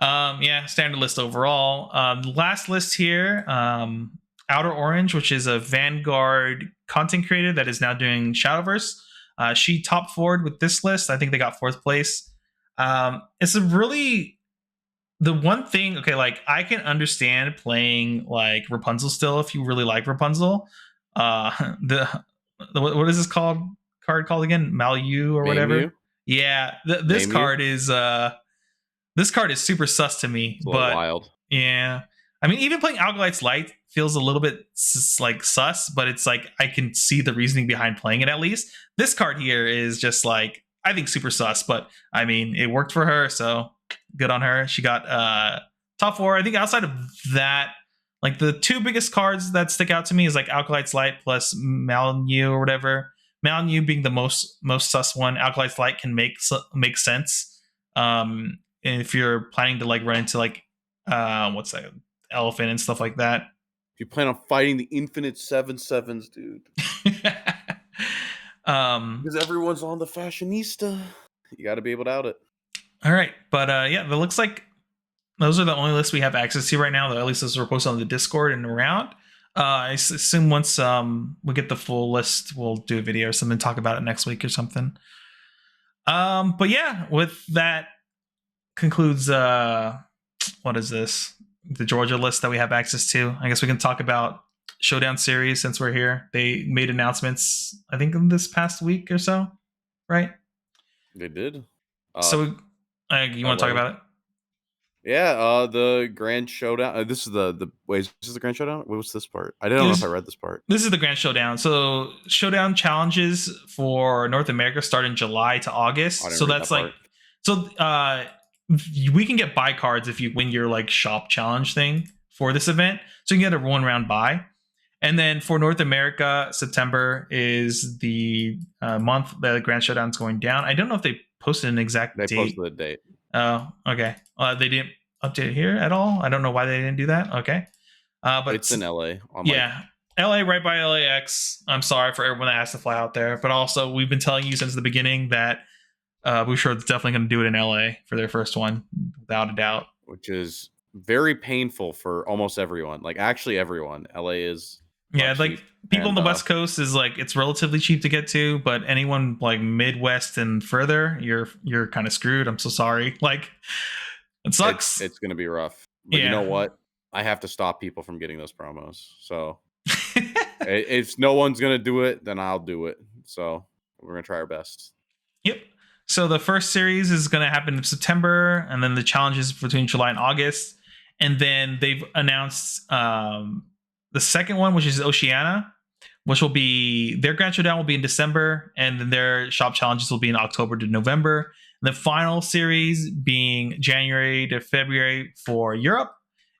Yeah, standard list overall. Last list here, Outer Orange, which is a Vanguard content creator that is now doing Shadowverse. She top forward with this list. I think they got 4th place. It's a really the one thing. Okay, like I can understand playing like Rapunzel still if you really like Rapunzel. The what is this called? Card called again? Malu or whatever. Yeah, this card is super sus to me, but wild. Yeah. I mean, even playing Alkalight's Light feels a little bit like sus, but it's like I can see the reasoning behind playing it at least. This card here is just like, I think super sus, but I mean, it worked for her, so good on her. She got top four. I think outside of that, like the two biggest cards that stick out to me is like Alkalight's Light plus Malnew or whatever. Malnew being the most sus one. Alkalight's Light can make sense. If you're planning to like run into like what's that, elephant and stuff like that. If you plan on fighting the infinite 7/7s, dude, because everyone's on the fashionista, you got to be able to out it. All right, but yeah, it looks like those are the only lists we have access to right now. Though at least those are posted on the Discord and around. I assume once we get the full list, we'll do a video or something, talk about it next week or something. But yeah, with that concludes what is this? The Georgia list that we have access to. I guess we can talk about Showdown Series since we're here. They made announcements, I think, in this past week or so, right? They did. So you want to talk about it? Yeah, the Grand Showdown. This is the wait. Is this the Grand Showdown? What was this part? I don't know if I read this part. This is the Grand Showdown. So Showdown challenges for North America start in July to August. So that's like, so we can get buy cards if you win your like shop challenge thing for this event. So you can get a 1-round buy. And then for North America, September is the month that the Grand Showdown is going down. I don't know if they posted an exact date. They posted a date. Oh, okay. They didn't update it here at all. I don't know why they didn't do that. Okay. But it's in LA. Yeah. LA right by LAX. I'm sorry for everyone that has to fly out there. But also, we've been telling you since the beginning that Bouchard's definitely going to do it in LA for their first one, without a doubt. Which is very painful for almost everyone. Like, actually everyone. LA is... Yeah, like people on the West Coast is like it's relatively cheap to get to, but anyone like Midwest and further, you're kind of screwed. I'm so sorry. Like it sucks. It's gonna be rough. But you know what? I have to stop people from getting those promos. So if no one's gonna do it, then I'll do it. So we're gonna try our best. Yep. So the first series is gonna happen in September, and then the challenges between July and August, and then they've announced the second one, which is Oceania, which will be their Grand Showdown will be in December, and then their shop challenges will be in October to November. And the final series being January to February for Europe,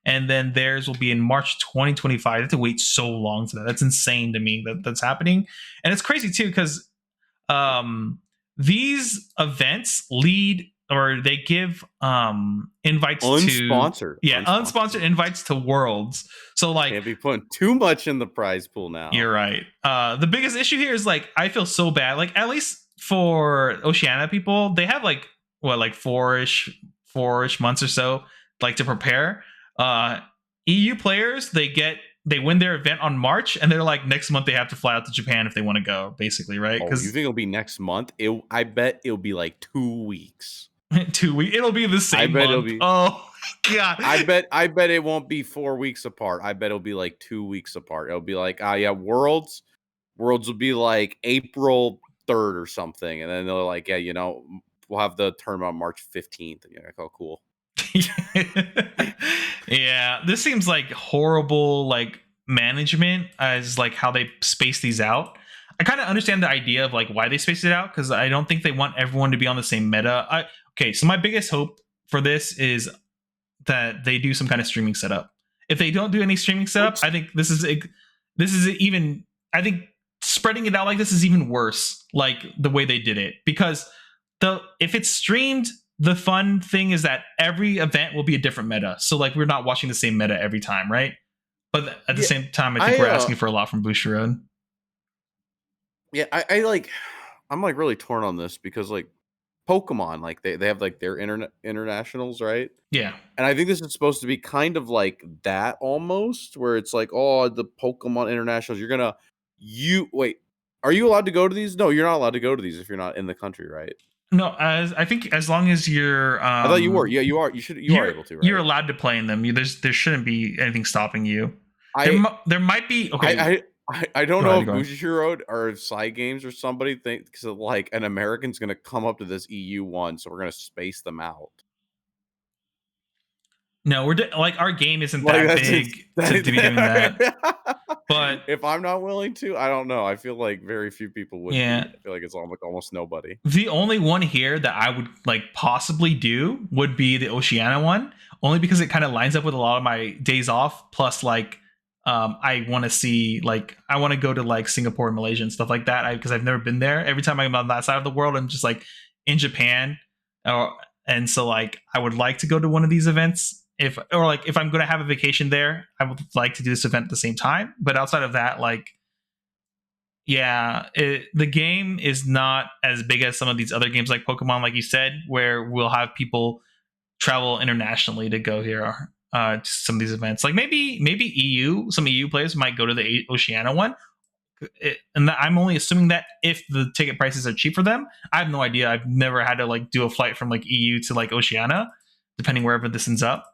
and then theirs will be in March 2025. They have to wait so long for that. That's insane to me that that's happening, and it's crazy too because these events lead or they give invites unsponsored. Unsponsored invites to Worlds. So like can't be putting too much in the prize pool now. You're right. The biggest issue here is like I feel so bad. Like at least for Oceania people, they have like what like four-ish months or so like to prepare. EU players they win their event on March, and they're like next month they have to fly out to Japan if they want to go, basically, right? Because you think it'll be next month? I bet it'll be like 2 weeks. 2 weeks. It'll be the same. I bet month. It'll be. Oh god. I bet it won't be 4 weeks apart. I bet it'll be like 2 weeks apart. It'll be like Worlds will be like April 3rd or something, and then they're like, we'll have the tournament on March 15th. And you're like, oh, cool. Yeah, this seems like horrible like management as like how they space these out. I kind of understand the idea of like why they space it out because I don't think they want everyone to be on the same meta. So my biggest hope for this is that they do some kind of streaming setup. If they don't do any streaming setup, I think this is even. I think spreading it out like this is even worse. Like the way they did it, because if it's streamed, the fun thing is that every event will be a different meta. So like we're not watching the same meta every time, right? But at the same time, I think we're asking for a lot from Bushiroad. Yeah, I'm like really torn on this because like Pokemon, like they have like their internationals, right? Yeah. And I think this is supposed to be kind of like that almost, where it's like, oh, the Pokemon internationals, wait, are you allowed to go to these? No, you're not allowed to go to these if you're not in the country, right? No, I think as long as you're I thought you were. Yeah, you are. You are able to, right? You're allowed to play in them. There shouldn't be anything stopping you. There might be. Okay. I don't know if Bushiroad or if Side Games or somebody thinks that like an American's going to come up to this EU one, so we're going to space them out. No, like our game isn't Like that that's big to be doing that. But if I'm not willing to, I don't know. I feel like very few people would be. yeah, I feel like it's almost nobody. the only one here that I would like possibly do would be the Oceania one, only because it kind of lines up with a lot of my days off. Plus, like, I want to see, like, I want to go to like Singapore and Malaysia and stuff like that because I've never been there. Every time I'm on that side of the world, I'm just like in Japan, or and so like I would like to go to one of these events. If I'm going to have a vacation there, I would like to do this event at the same time. But outside of that, like, yeah, the game is not as big as some of these other games like Pokemon, like you said, where we'll have people travel internationally to go here to some of these events. Like maybe some EU players might go to the Oceania one. And I'm only assuming that if the ticket prices are cheap for them. I have no idea. I've never had to like do a flight from like EU to like Oceania, depending wherever this ends up.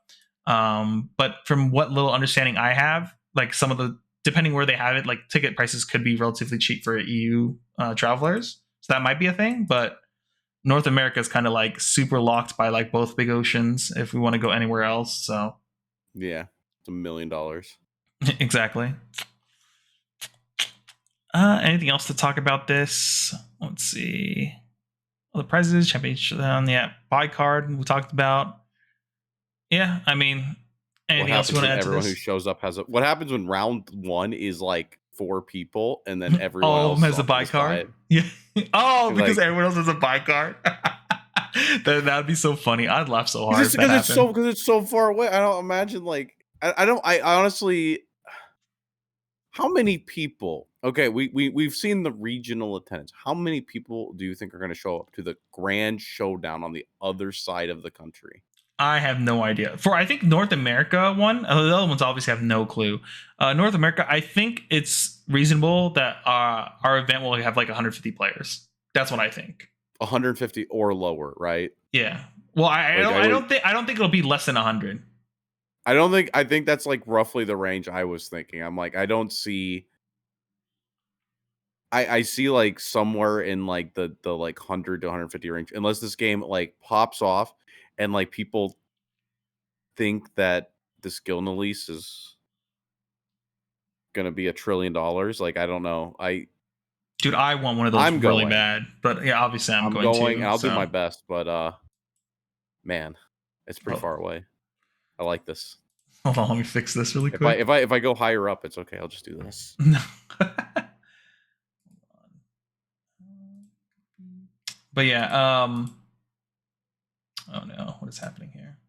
But from what little understanding I have, like some of the depending where they have it, like ticket prices could be relatively cheap for EU travelers. So that might be a thing. But North America is kind of like super locked by like both big oceans if we want to go anywhere else. So yeah, it's $1 million. exactly. Anything else to talk about this? Let's see. Well, the prizes, championship, yeah, buy card we talked about. Yeah, I mean, anything else you want to add to everyone this? who shows up has a what happens when round 1 is like 4 people and then everyone All of them else has a off to buy the card. side? Yeah. Oh, because Like, everyone else has a buy card. That'd be so funny. I'd laugh so hard if that happened. because it's so far away. I don't imagine like I honestly how many people okay, we've seen the regional attendance. How many people do you think are gonna show up to the grand showdown on the other side of the country? I have no idea. For I think North America one, the other ones obviously have no clue. North America, I think it's reasonable that our event will have like 150 players. That's what I think. 150 or lower, right? Yeah. Well, I don't think it'll be less than 100. I think that's like roughly the range I was thinking. I'm like, I don't see I see like somewhere in like the like 100 to 150 range, unless this game like pops off and like people think that the skill release is gonna be $1 trillion. Like, I don't know. Dude, I want one of those I'm really going. bad. But yeah, obviously I'm I'm going going. to. I'll do So my best, but man, it's pretty oh, far away. I like this. hold on, let me fix this really quick. If I go higher up, it's okay. I'll just do this. No. But yeah, oh no, what is happening here?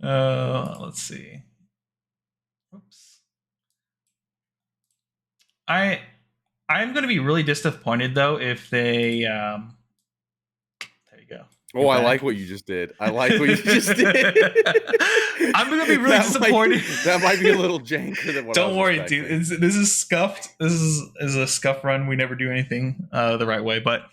Let's see. Oops. I'm going to be really disappointed though if they there you go. Oh, I like what you just did. I like what you just did. I'm gonna be really disappointed. That might be a little janker than what. Don't worry, dude. This is scuffed. This is a scuff run. We never do anything the right way. But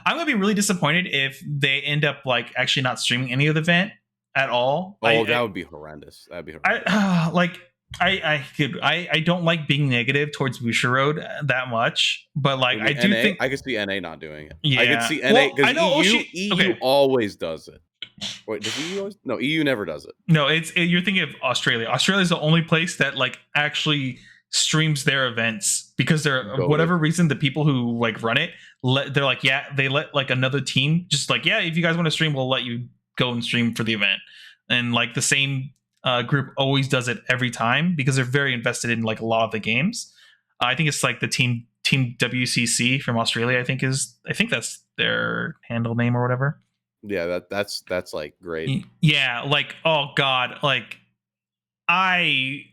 I'm gonna be really disappointed if they end up like actually not streaming any of the event at all. Oh, that would be horrendous. That'd be horrendous. I don't like being negative towards Bushiroad that much, but like I do think I could see NA not doing it. Yeah, I could see NA because EU okay. always does it. Wait, does EU always? No, EU never does it. No, you're thinking of Australia. Australia is the only place that like actually streams their events because whatever reason the people who like run it they're like they let like another team just like if you guys want to stream we'll let you go and stream for the event, and like the same group always does it every time because they're very invested in like a lot of the games. I think it's like the team WCC from Australia. I think that's their handle name or whatever. Yeah, that's like great. Yeah, like oh god, like I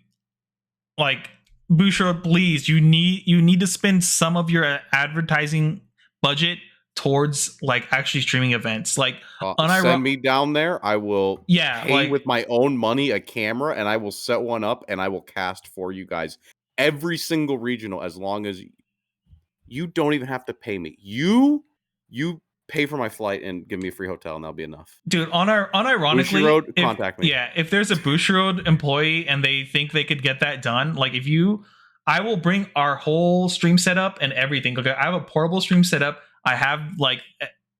like Bushra, please, you need to spend some of your advertising budget towards like actually streaming events. Like send me down there. I will pay with my own money a camera, and I will set one up, and I will cast for you guys every single regional as long as you don't even have to pay me. You pay for my flight and give me a free hotel, and that'll be enough. Dude, unironically, Bushiroad, contact me. Yeah, if there's a Bushiroad employee and they think they could get that done, like I will bring our whole stream setup and everything. Okay, I have a portable stream setup. I have like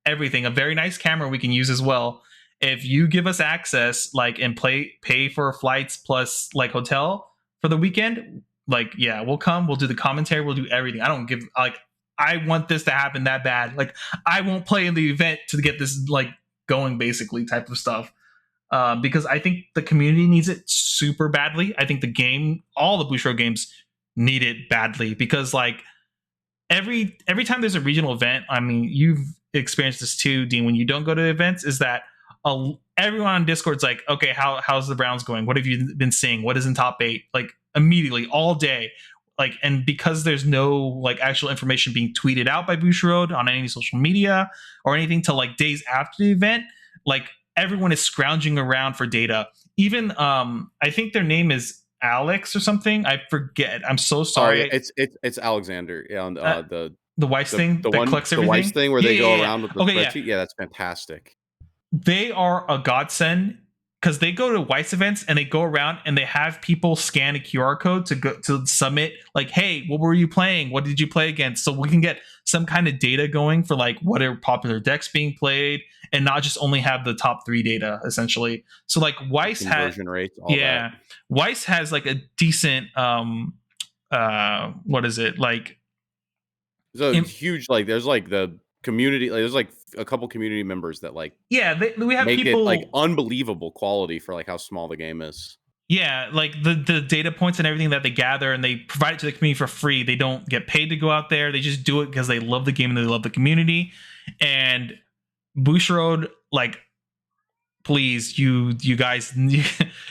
everything, a very nice camera we can use as well. if you give us access, like, and pay for flights plus like hotel for the weekend, like, yeah, we'll come, we'll do the commentary, we'll do everything. I don't give like I want this to happen that bad. Like, I won't play in the event to get this like going, basically, type of stuff. Because I think the community needs it super badly. I think the game, all the Bushiroad games, need it badly because like every time there's a regional event, I mean, you've experienced this too, Dean. When you don't go to events, is that everyone on Discord's like, okay, how's the Browns going? What have you been seeing? What is in top 8? Like immediately, all day. Like, and because there's no like actual information being tweeted out by Bushiroad on any social media or anything till like days after the event, like everyone is scrounging around for data. Even I think their name is Alex or something. I forget. I'm so Oh yeah, sorry. it's Alexander. Yeah, on Uh, the Weiss thing the that one collects the Weiss everything. thing where Yeah, they go yeah, yeah. around with the Okay, yeah. spreadsheet. Yeah, that's fantastic. They are a godsend because they go to Weiss events and they go around and they have people scan a QR code to go to submit, like, hey, what were you playing? What did you play against? So we can get some kind of data going for like what are popular decks being played and not just only have the top 3 data essentially. So like Weiss had, Conversion rates, all yeah, that. Weiss has like a decent what is it like So huge, like there's like the community, like there's like a couple community members that like yeah, we have make it like people. unbelievable quality for like how small the game is. Yeah, like the data points and everything that they gather and they provide it to the community for free. They don't get paid to go out there. They just do it because they love the game and they love the community. And Bushiroad, like, please, you guys, you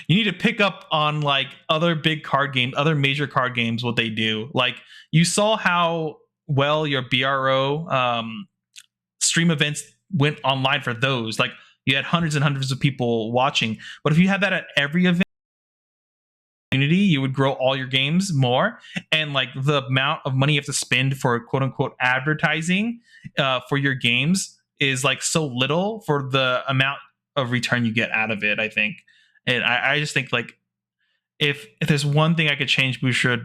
need to pick up on like other big card games, other major card games, what they do. Like, you saw how well your BRO stream events went online for those. Like, you had hundreds and hundreds of people watching. But if you had that at every event, community, you would grow all your games more. And like the amount of money you have to spend for quote unquote advertising for your games is like so little for the amount of return you get out of it, I think. And I just think like if there's one thing I could change, Bushiroad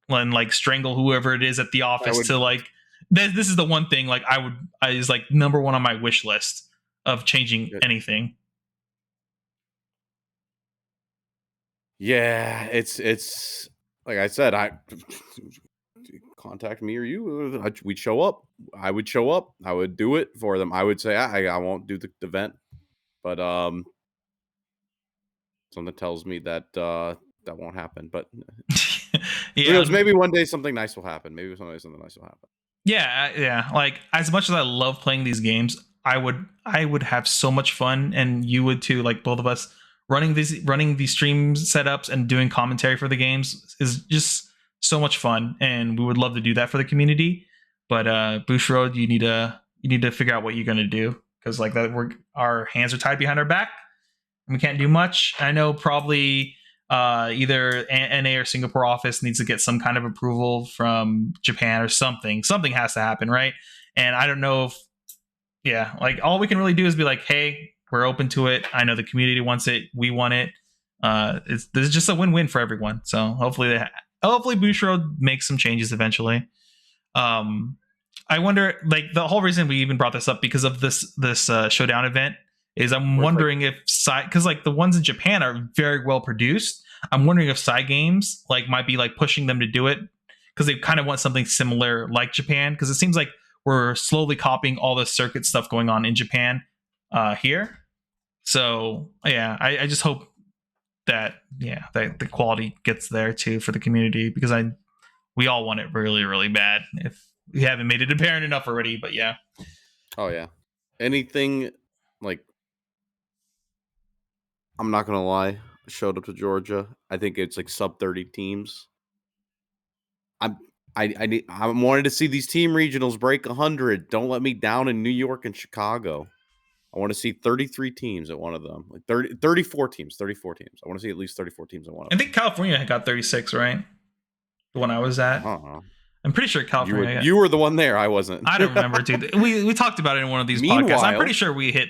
and like strangle whoever it is at the office to like this is the one thing like I is like number one on my wish list of changing anything. Yeah, it's like I said, I contact me or you, we'd show up. I would show up. I would do it for them. I would say I won't do the event, but something tells me that that won't happen. But who Yeah, knows? Maybe one day something nice will happen. Maybe someday something nice will happen. yeah. Like, as much as I love playing these games, I would have so much fun, and you would too. Like, both of us running these stream setups and doing commentary for the games is just so much fun, and we would love to do that for the community. But Bushiroad, you need to figure out what you're gonna do, because like that our hands are tied behind our back and we can't do much. I know probably either NA or Singapore office needs to get some kind of approval from Japan or something. Something has to happen, right? And I don't know if, yeah, like all we can really do is be like, hey, we're open to it. I know the community wants it. We want it. This is just a win-win for everyone. So hopefully Bushiroad makes some changes eventually. I wonder, like, the whole reason we even brought this up because of this showdown event is I'm wondering if because like the ones in Japan are very well produced. I'm wondering if side games like might be like pushing them to do it because they kind of want something similar like Japan, because it seems like we're slowly copying all the circuit stuff going on in Japan here. So yeah, I just hope that that the quality gets there too for the community, because we all want it really, really bad if we haven't made it apparent enough already. But yeah. Oh yeah, anything like, I'm not gonna lie, I showed up to Georgia. I think it's like sub 30 teams. I'm I wanted to see these team regionals break 100. Don't let me down in New York and Chicago. I want to see 33 teams at one of them. Like 34 teams, 34 teams. I want to see at least 34 teams at one of I them. think California got 36, right? The one I was at. I don't know. I'm pretty sure California. You were the one there. I wasn't. I don't remember, dude. We talked about it in one of these podcasts. I'm pretty sure we hit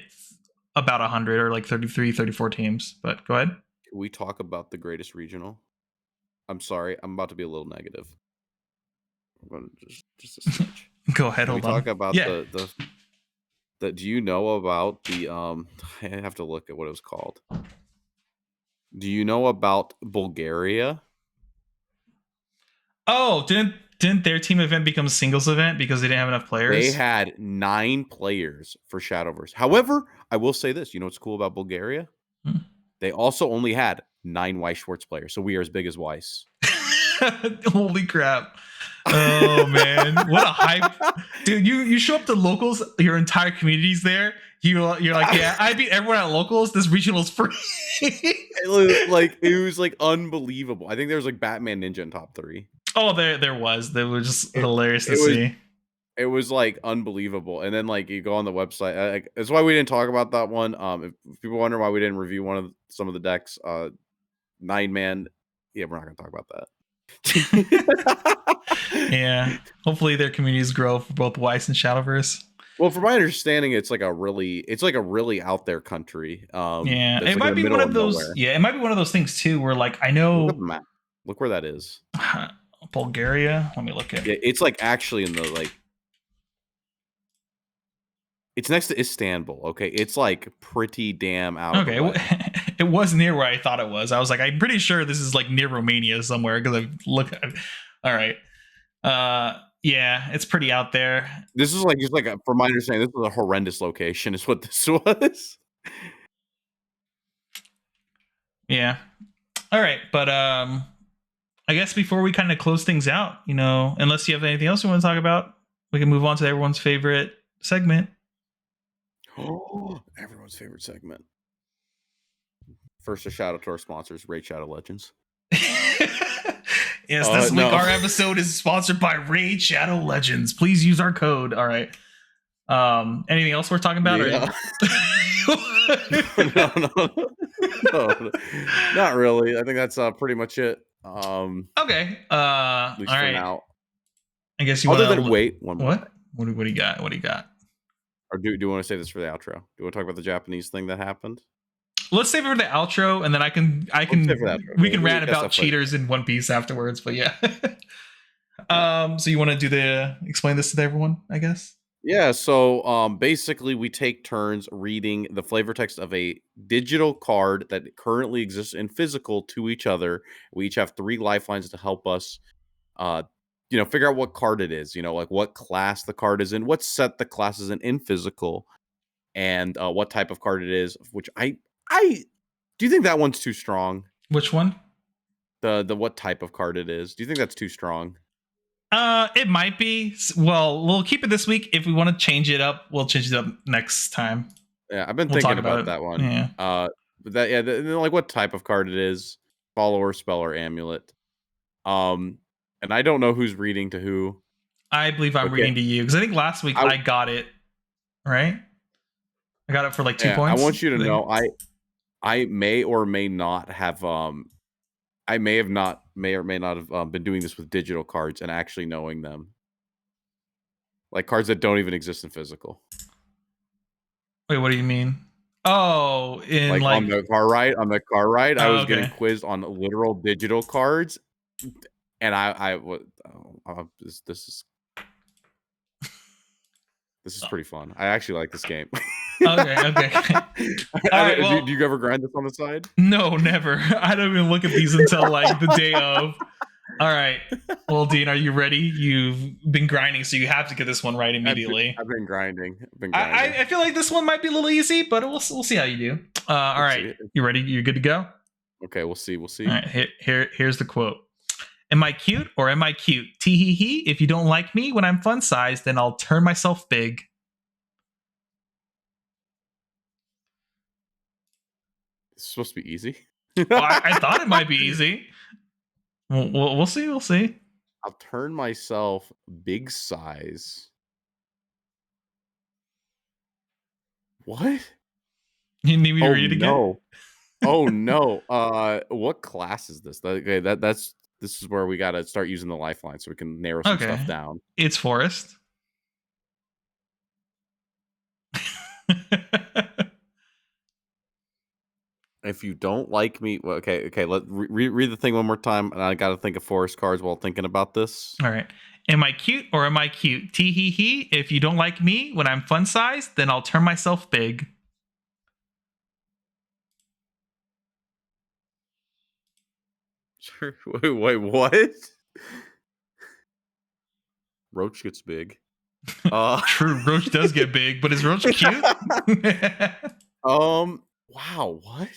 about 100 or like 33, 34 teams. But go ahead. Can we talk about the greatest regional? I'm sorry. I'm about to be a little negative. Just a smidge. Go ahead. Can we Hold on. talk about the Do you know about the I have to look at what it was called. Do you know about Bulgaria? Oh, didn't their team event become a singles event because they didn't have enough They players? had 9 players for Shadowverse. However, I will say this, you know what's cool about Bulgaria? Hmm. They also only had 9 Weiss Schwartz players, so we are as big as Weiss. Holy crap. Oh man, what a hype. Dude, you show up to locals, your entire community's there. You're like, yeah, I beat everyone at locals. This regional's free. It was like unbelievable. I think there was like Batman Ninja in top 3. Oh, there was. That was just It, hilarious to it was see. it was like unbelievable. And then like you go on the website. That's why we didn't talk about that one. If people wonder why we didn't review some of the decks, 9-man. Yeah, we're not gonna talk about that. Yeah. Hopefully their communities grow for both Weiss and Shadowverse. Well, from my understanding, it's like a really out there country. Yeah. That's It like in might the be one middle of of those. nowhere. Yeah, it might be one of those things too where like I Look at know the map. Look where that is. Bulgaria. Let me look at Yeah, it's like actually in the it's next to Istanbul. Okay, it's like pretty damn out of the Okay, way. it was near where I thought it was. I was like, I'm pretty sure this is like near Romania somewhere because I look. All right, yeah, it's pretty out there. This is like from my understanding, this was a horrendous location. Is what this was. Yeah. All right, but I guess before we kind of close things out, unless you have anything else you want to talk about, we can move on to everyone's favorite segment. Oh, everyone's favorite segment. First, a shout out to our sponsors, Raid Shadow Legends. Yes, this week our episode is sponsored by Raid Shadow Legends. Please use our code. All right. Anything else we're talking about? Yeah. No, not really. I think that's pretty much it. Okay. At least All for right. now. I guess you Other want than wait one more. What do you got? What do you got? Or do you want to say this for the outro? Do you want to talk about the Japanese thing that happened? Let's save it for the outro, and then we can rant about cheaters in One Piece afterwards. But yeah. So you want to explain this to everyone, I guess? Yeah, so basically we take turns reading the flavor text of a digital card that currently exists in physical to each other. We each have 3 lifelines to help us figure out what card it is, like what class the card is in, what set the class is in physical, and what type of card it is, which I do you think that one's too strong? Which one? The what type of card it is. Do you think that's too strong? It might be. Well, we'll keep it this week. If we want to change it up, we'll change it up next time. Yeah, I've been thinking about that one. Yeah. But like what type of card it is, follower, spell, or amulet. And I don't know who's reading to who. I believe I'm reading to you because I think last week I got it right. I got it for like 2 points. I want you to know I may or may not have I may or may not have been doing this with digital cards and actually knowing them. Like cards that don't even exist in physical. Wait, what do you mean? Oh, in like on the car ride, I was getting quizzed on literal digital cards, and this is pretty fun. I actually like this game. Okay. All right, well, do you ever grind this on the side? No, never. I don't even look at these until like the day of. All right. Well, Dean, are you ready? You've been grinding, so you have to get this one right immediately. I've been grinding. I feel like this one might be a little easy, but we'll see how you do. All right. You ready? You good to go? Okay, we'll see. All right. Here's the quote. Am I cute or am I cute? Tee hee hee. If you don't like me when I'm fun sized, then I'll turn myself big. It's supposed to be easy. Well, I thought it might be easy. We'll see. We'll see. I'll turn myself big size. What? You need me to read it again? No. Oh no. What class is this? Okay, this is where we gotta start using the lifeline so we can narrow some stuff down. It's forest. If you don't like me, well, okay. Let read the thing one more time, and I got to think of forest cards while thinking about this. All right. Am I cute or am I cute? Tee hee hee. If you don't like me when I'm fun sized, then I'll turn myself big. Wait, what? Roach gets big. True, Roach does get big, but is Roach cute? Wow, what?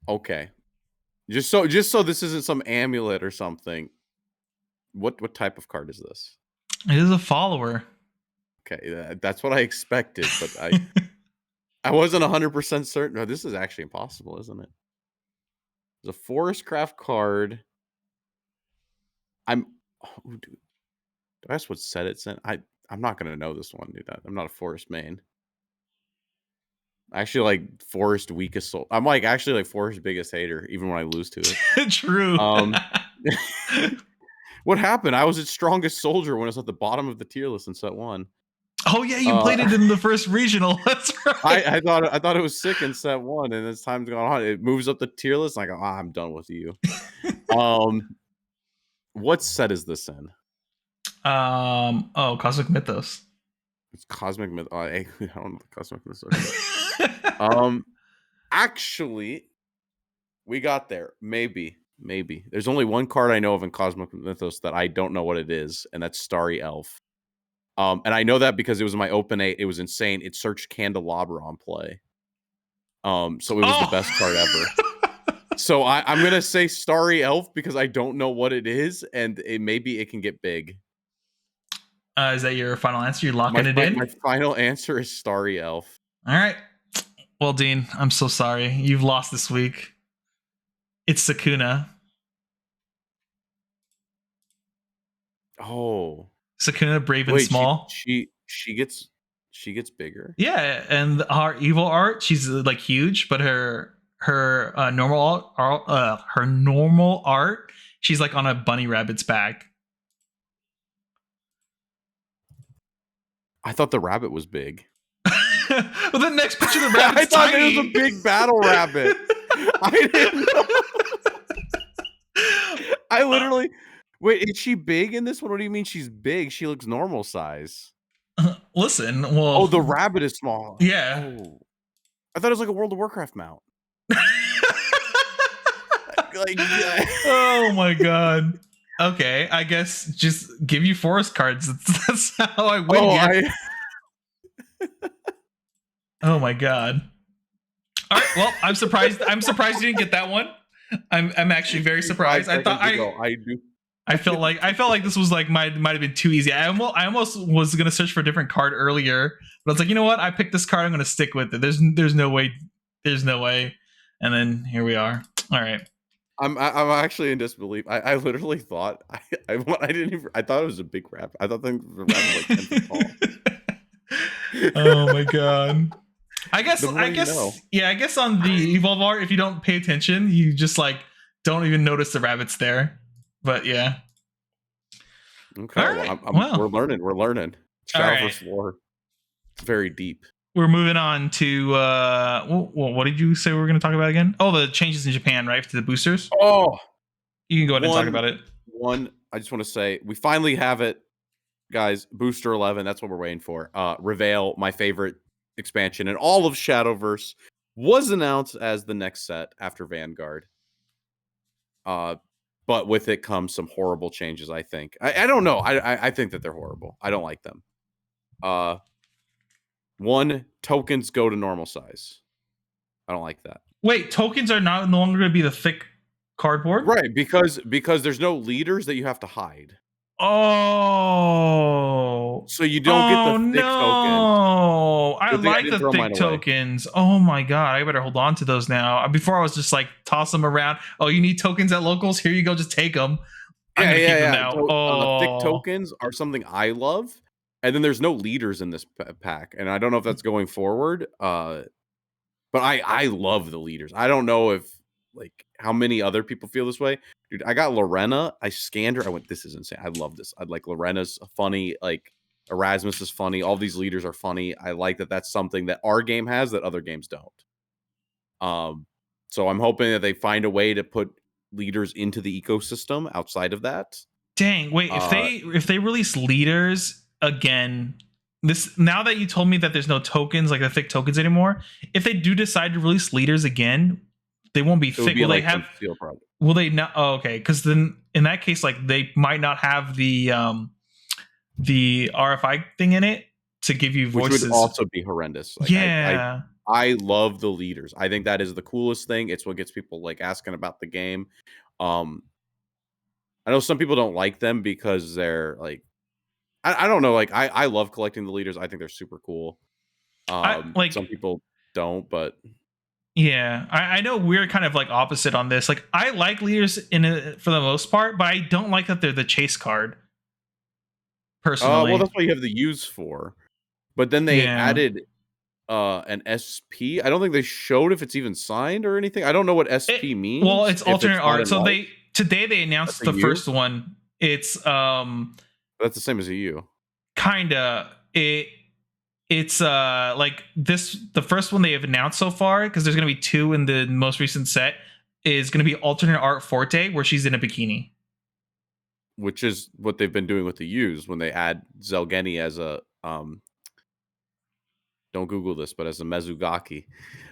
Okay. Just so this isn't some amulet or something. What type of card is this? It is a follower. Okay, that's what I expected, but I wasn't 100% certain. No, this is actually impossible, isn't it? The Forest Craft card. I'm dude. Do I ask what set it's in? I'm not gonna know this one, dude. I'm not a Forest main. I actually like Forest weakest soul. I'm like actually like Forest biggest hater, even when I lose to it. True. What happened? I was its strongest soldier when it was at the bottom of the tier list in set 1. Oh yeah, you played it in the first regional. That's right. I thought it was sick in set 1, and as time's gone on, it moves up the tier list. And I go, I'm done with you. What set is this in? Cosmic Mythos. It's Cosmic Myth. I don't know the Cosmic Mythos. Actually, we got there. Maybe. There's only one card I know of in Cosmic Mythos that I don't know what it is, and that's Starry Elf. And I know that because it was in my Open 8. It was insane. It searched Candelabra on play. So it was the best card ever. So I'm gonna say Starry Elf because I don't know what it is, and maybe it can get big. Is that your final answer? You're locking it in? My final answer is Starry Elf. All right. Well, Dean, I'm so sorry. You've lost this week. It's Sakuna. Oh. Sakuna, brave and small. She gets bigger. Yeah, and her evil art, she's like huge, but her normal art, she's like on a bunny rabbit's back. I thought the rabbit was big. Well, the next picture of the rabbit's I thought tiny. it was a big battle rabbit. I didn't know. I literally wait. Is she big in this one? What do you mean she's big? She looks normal size. Listen, well. Oh, the rabbit is small. Yeah. Oh. I thought it was like a World of Warcraft mount. Oh my god. Okay, I guess just give you forest cards. That's how I win. Oh my god. All right. Well, I'm surprised. I'm surprised you didn't get that one. I'm actually very surprised. I thought I do. I felt like this was like might have been too easy. I almost was gonna search for a different card earlier, but I was like, you know what? I picked this card. I'm gonna stick with it. There's no way. There's no way. And then here we are. All right. I'm actually in disbelief. I literally thought I didn't even. I thought it was a big rabbit. I thought the rabbit was like 10 feet tall. Oh my god. I guess know. Yeah, I guess on the evolve art, if you don't pay attention, you just like don't even notice the rabbits there. But yeah. Okay. Right. Well, we're learning. Shadowverse lore. It's very deep. We're moving on to what did you say we were going to talk about again? Oh, the changes in Japan, right, to the boosters. Oh, you can go ahead and talk about it. I just want to say we finally have it, guys. Booster 11. That's what we're waiting for. Reveal, my favorite expansion in all of Shadowverse, was announced as the next set after Vanguard. But with it comes some horrible changes, I think. I don't know. I think that they're horrible. I don't like them. One, tokens go to normal size. I don't like that. Wait, tokens are no longer going to be the thick cardboard? Right, because there's no leaders that you have to hide. Oh. So you don't get the thick tokens. No. I like the thick tokens. Oh my god, I better hold on to those now. Before I was just like toss them around. Oh, you need tokens at locals? Here you go, just take them. I'm gonna keep them now. Thick tokens are something I love. And then there's no leaders in this pack. And I don't know if that's going forward. But I love the leaders. I don't know if like how many other people feel this way. Dude, I got Lorena. I scanned her. I went, this is insane. I love this. I'd like Lorena's funny. Like Erasmus is funny. All these leaders are funny. I like that that's something that our game has that other games don't. So I'm hoping that they find a way to put leaders into the ecosystem outside of that. Dang, wait, if they release leaders again, this now that you told me that there's no tokens, like the thick tokens anymore, if they do decide to release leaders again, they won't be It would thick. be Will they like have some steel product, will they not oh, okay, because then in that case, like they might not have the RFI thing in it to give you which voices. would also be horrendous. Like Yeah. I love the leaders. I think that is the coolest thing. It's what gets people like asking about the game. Um, I know some people don't like them because they're like, I don't know. Like I love collecting the leaders. I think they're super cool. I like Some people don't, but Yeah, I know we're kind of like opposite on this. Like, I like leaders for the most part, but I don't like that they're the chase card. well, Personally, that's what you have the use for. But then they yeah. added an SP. I don't think they showed if it's even signed or anything. I don't know what SP Well, means it's if it's alternate not art. in So life. today they That's announced a the U. first one. It's That's the same as a U. kinda it's like this the first one they have announced so far, because there's gonna be two in the most recent set, is gonna be alternate art Forte, where she's in a bikini. Which is what they've been doing with the U's when they add Zelgeni as a don't Google this, but as a Mezugaki.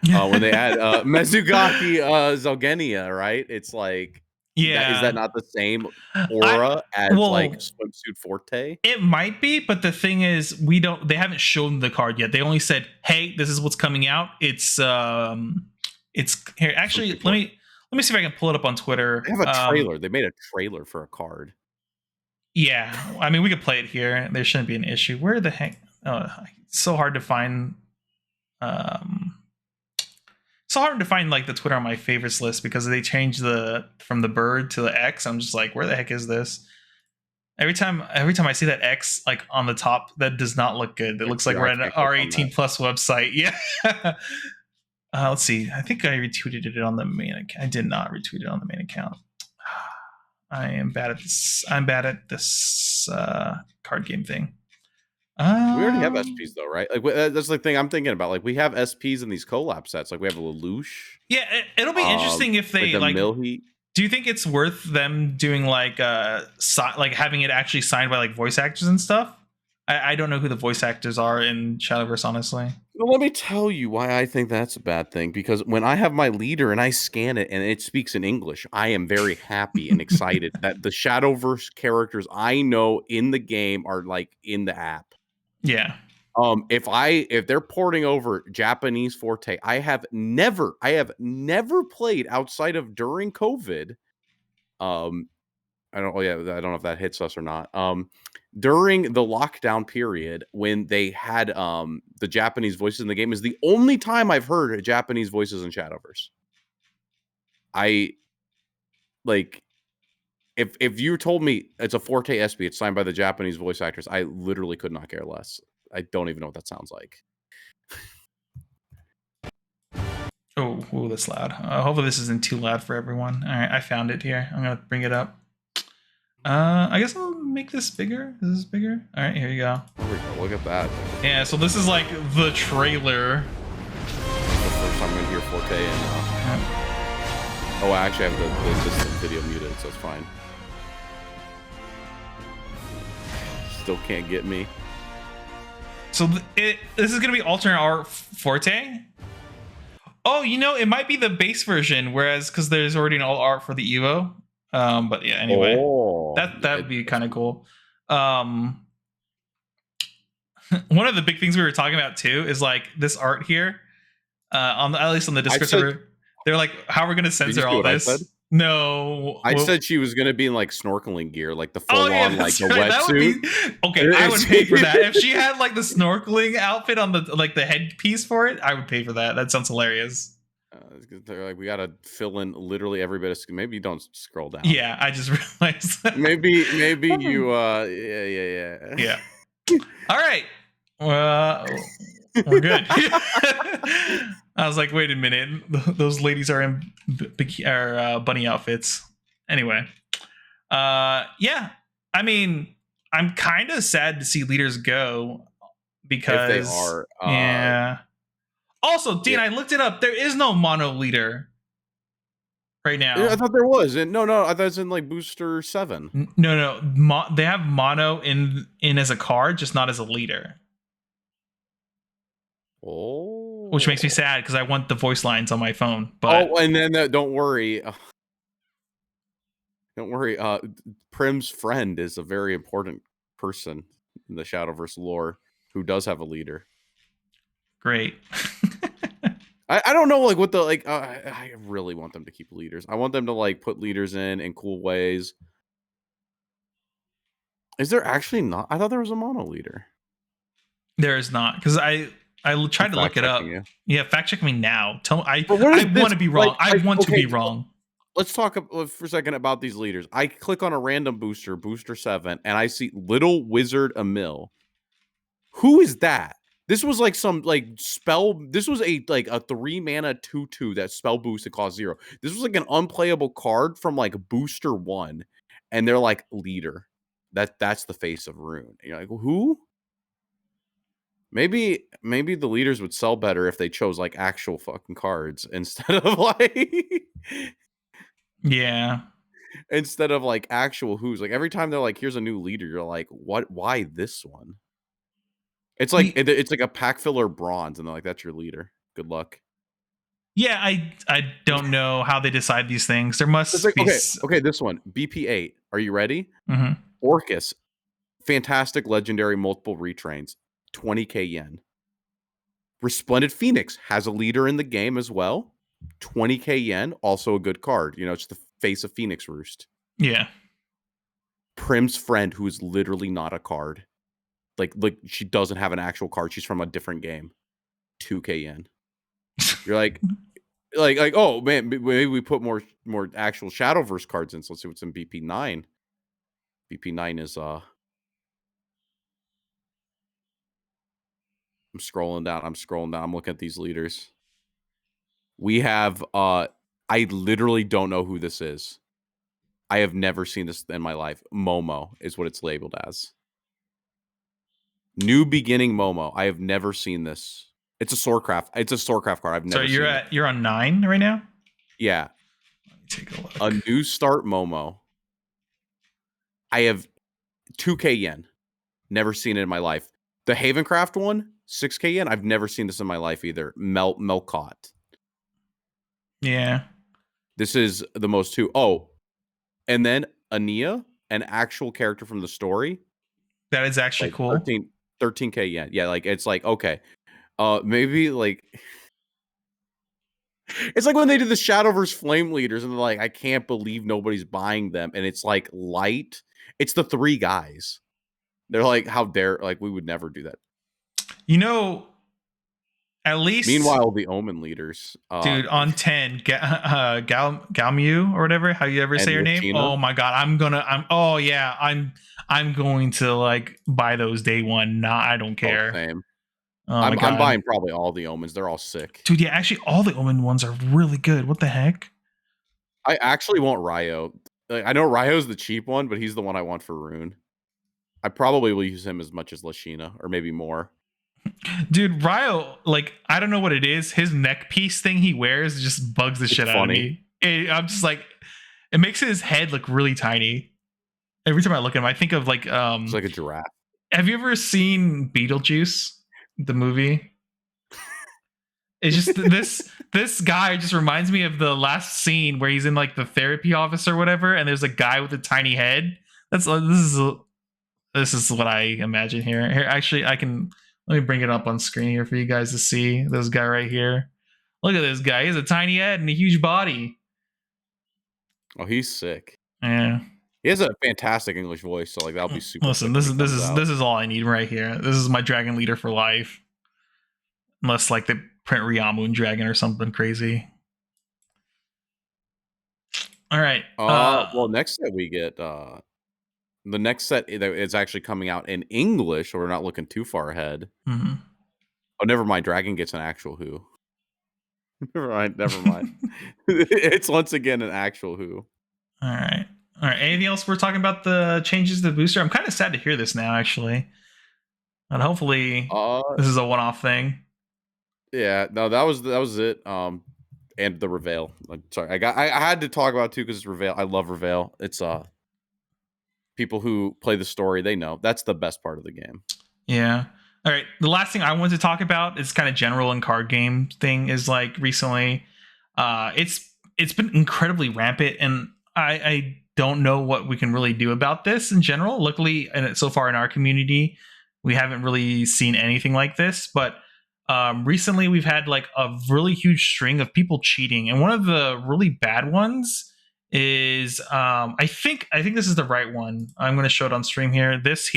When they add Mezugaki Zelgenia, right? It's like that is that Yeah. not the same I aura as like well swimsuit Forte? It might be, but the thing is, they haven't shown the card yet. They only said, "Hey, this is what's coming out." It's here. Some Actually, people let me see if I can pull it up on they Twitter. have a trailer. They made a trailer for a card. Yeah, I mean, we could play it here. There shouldn't be an issue. Where the heck? It's so hard to find. Um, so hard to find like the Twitter on my favorites list, because they changed from the bird to the X. I'm just like, where the heck is this? Every time I see that X like on the top, that does not look good. It looks like we're I at an can't click on R18 that. plus website. Yeah. Let's see. I think I retweeted it on the main account. I did not retweet it on the main account. I am bad at this. I'm bad at this card game thing. We already have SPs though, right? Like that's the thing I'm thinking about. Like we have SPs in these collab sets. Like we have a Lelouch. Yeah, it'll be interesting if Like they the like. Mill Heat. Do you think it's worth them doing like like having it actually signed by like voice actors and stuff? I don't know who the voice actors are in Shadowverse, honestly. Well, let me tell you why I think that's a bad thing. Because when I have my leader and I scan it and it speaks in English, I am very happy and excited that the Shadowverse characters I know in the game are like in the app. Yeah. If they're porting over Japanese Forte, I have never played outside of during COVID. I don't know if that hits us or not. During the lockdown period when they had the Japanese voices in the game is the only time I've heard Japanese voices in Shadowverse. I like if you told me it's a Forte SP, it's signed by the Japanese voice actors, I literally could not care less. I don't even know what that sounds like. Oh, that's loud. Hopefully this isn't too loud for everyone. All right, I found it here. I'm gonna bring it up. I guess I'll make this bigger. Is this bigger? All right, here you go. There we go. Look at that. Yeah, so this is like the trailer. The first time I'm gonna hear Forte and oh, I actually have the system video muted, so it's fine. Still can't get me. So this is gonna be alternate art Forte. Oh, it might be the base version, whereas because there's already an alt art for the Evo. But yeah, anyway, that would be kind of cool. One of the big things we were talking about too is like this art here. At least on the Discord server, they're like, "How are we going to censor all this?" No, I said she was gonna be in like snorkeling gear, like the full on like the wetsuit. Okay, I would pay for that. If she had like the snorkeling outfit on the like the headpiece for it, I would pay for that. That sounds hilarious. They're like, we gotta fill in literally every bit of. Maybe you don't scroll down. Yeah, I just realized. maybe you. Yeah. All right. We're good. I was like, wait a minute, those ladies are in bunny outfits. Anyway, yeah. I mean, I'm kind of sad to see leaders go because if they are. Yeah. Also, Dean, I looked it up. There is no mono leader. right I now. thought there was. And no, I thought it's in like booster 7. No, they have mono in as a card, just not as a leader, which makes me Oh. sad because I want the voice lines on my phone. But Oh, and then don't worry. Don't worry. Prim's friend is a very important person in the Shadowverse lore who does have a leader. great. I don't know like what the like. I really want them to keep leaders. I want them to like put leaders in cool ways. Is there actually not? I thought there was a mono leader. There is not, because I I'm tried to look fact it checking up. you. Yeah, fact check me now. Tell me, But what I is want this to be like? wrong. I want to Okay, be wrong. let's talk for a second about these leaders. I click on a random booster 7, and I see Little Wizard Emil. Who is that? This was like some like spell. This was a 3-mana 2/2 that spell boost and cost 0. This was like an unplayable card from like booster 1, and they're like leader. That's the face of Rune. And you're like, who? Maybe the leaders would sell better if they chose like actual fucking cards instead of like Yeah. instead of like actual who's. Like every time they're like, here's a new leader, you're like, what? Why this one? It's like it's like a pack filler bronze, and they're like, "That's your leader. Good luck." Yeah, I don't know how they decide these things. There It's must like be. okay. This one BP8. Are you ready? Mhm. Orcus, fantastic legendary multiple retrains, 20k yen. Resplendent Phoenix has a leader in the game as well, 20k yen. Also a good card. You know, it's the face of Phoenix Roost. Yeah. Prim's friend, who is literally not a card. Like she doesn't have an actual card. She's from a different game. 2k yen. You're like, oh man, maybe we put more actual Shadowverse cards in. So let's see what's in BP9. BP9 is I'm scrolling down. I'm looking at these leaders. We have I literally don't know who this is. I have never seen this in my life. Momo is what it's labeled as. New Beginning Momo. I have never seen this. It's a Swordcraft. It's a Swordcraft card. I've never seen it. You're on 9 right now? Yeah. Let me take a look. A New Start Momo. I have 2k yen. Never seen it in my life. The Havencraft one, 6k yen. I've never seen this in my life either. Melcott. Yeah. This is the most too. Oh, and then Ania, an actual character from the story. That is actually Like cool. 13k yen. Yeah, like it's like okay. Maybe like it's like when they did the Shadowverse Flame Leaders and they're like, I can't believe nobody's buying them. And it's like light. It's the 3 guys. They're like, how dare, like, we would never do that. You know, at least Meanwhile, the Omen leaders, dude, on 10, Galmu or whatever, how you ever say your name? Lachina. Oh my god, I'm going to like buy those day one. Nah, I don't care. Oh, same. Oh I'm my god. buying probably all the Omens. They're all sick. Dude, yeah, actually all the Omen ones are really good. What the heck? I actually want Ryo. Like, I know Ryo's the cheap one, but he's the one I want for Rune. I probably will use him as much as Lashina, or maybe more. Dude, Ryo, like, I don't know what it is. His neck piece thing he wears just bugs the shit out of me. I'm just like, it makes his head look really tiny. Every time I look at him, I think of like It's like a giraffe. Have you ever seen Beetlejuice, the movie? It's just this guy just reminds me of the last scene where he's in like the therapy office or whatever, and there's a guy with a tiny head. This is what I imagine here. Here, actually, let me bring it up on screen here for you guys to see this guy right here. Look at this guy. He has a tiny head and a huge body. Oh, he's sick. Yeah. He has a fantastic English voice, so like that'll be super. Listen, this is all I need right here. This is my dragon leader for life. Unless like they print Riamu Dragon or something crazy. All right. Well, next set we get the next set is actually coming out in English, so we're not looking too far ahead. Mm-hmm. Oh, never mind. Dragon gets an actual who. Never mind. It's once again an actual who. All right. Anything else we're talking about the changes to the booster? I'm kind of sad to hear this now, actually. But hopefully this is a one-off thing. Yeah, no, that was it. and the Reveal. I'm sorry, I had to talk about it too because it's Reveal. I love Reveal. It's people who play the story, they know that's the best part of the game. Yeah. All right. The last thing I wanted to talk about is kind of general and card game thing is like recently, it's been incredibly rampant, and I don't know what we can really do about this in general. Luckily, and so far in our community, we haven't really seen anything like this. But recently, we've had like a really huge string of people cheating, and one of the really bad ones is I think this is the right one. I'm going to show it on stream here. This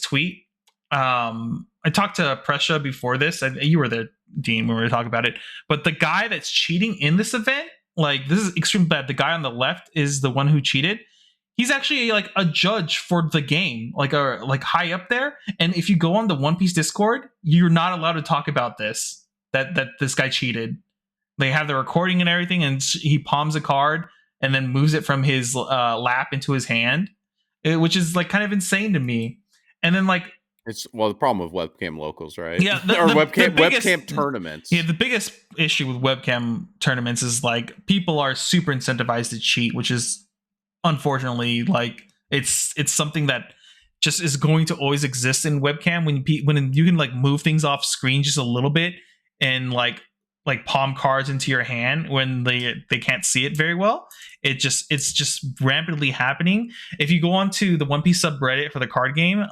tweet. I talked to Presha before this. You were there, Dean, when we were talking about it. But the guy that's cheating in this event, like this is extremely bad. The guy on the left is the one who cheated. He's actually like a judge for the game, like high up there. And if you go on the One Piece Discord, you're not allowed to talk about this. That this guy cheated. They have the recording and everything, and he palms a card and then moves it from his lap into his hand, which is like kind of insane to me. And then like It's the problem with webcam locals, right? yeah, or webcam tournaments. Yeah, the biggest issue with webcam tournaments is like people are super incentivized to cheat, which is unfortunately like it's something that just is going to always exist in webcam when you can like move things off screen just a little bit and like palm cards into your hand when they can't see it very well. It's just rampantly happening. If you go onto the One Piece subreddit for the card game,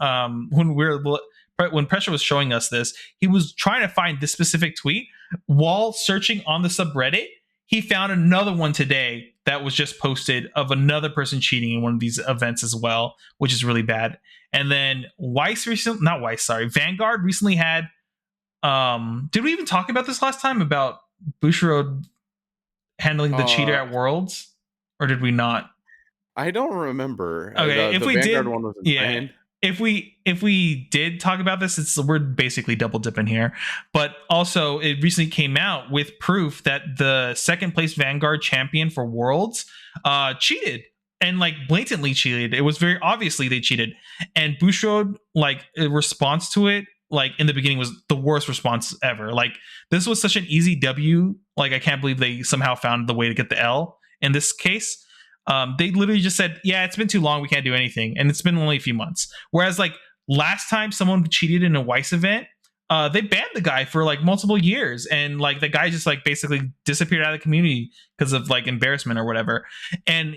when Pressure was showing us this, he was trying to find this specific tweet while searching on the subreddit. He found another one today that was just posted of another person cheating in one of these events as well, which is really bad. And then Vanguard recently had. Did we even talk about this last time about Bushiroad handling the cheater at Worlds, or did we not? I don't remember. Okay, if the we Vanguard did, one was yeah. insane. If we did talk about this, we're basically double dipping here. But also, it recently came out with proof that the second place Vanguard champion for Worlds cheated and like blatantly cheated. It was very obviously they cheated, and Bushiroad like in response to it, like in the beginning was the worst response ever. Like this was such an easy W. Like I can't believe they somehow found the way to get the L in this case. They literally just said, yeah, it's been too long, we can't do anything, and it's been only a few months. Whereas like last time someone cheated in a Weiss event, they banned the guy for like multiple years, and like the guy just like basically disappeared out of the community because of like embarrassment or whatever. And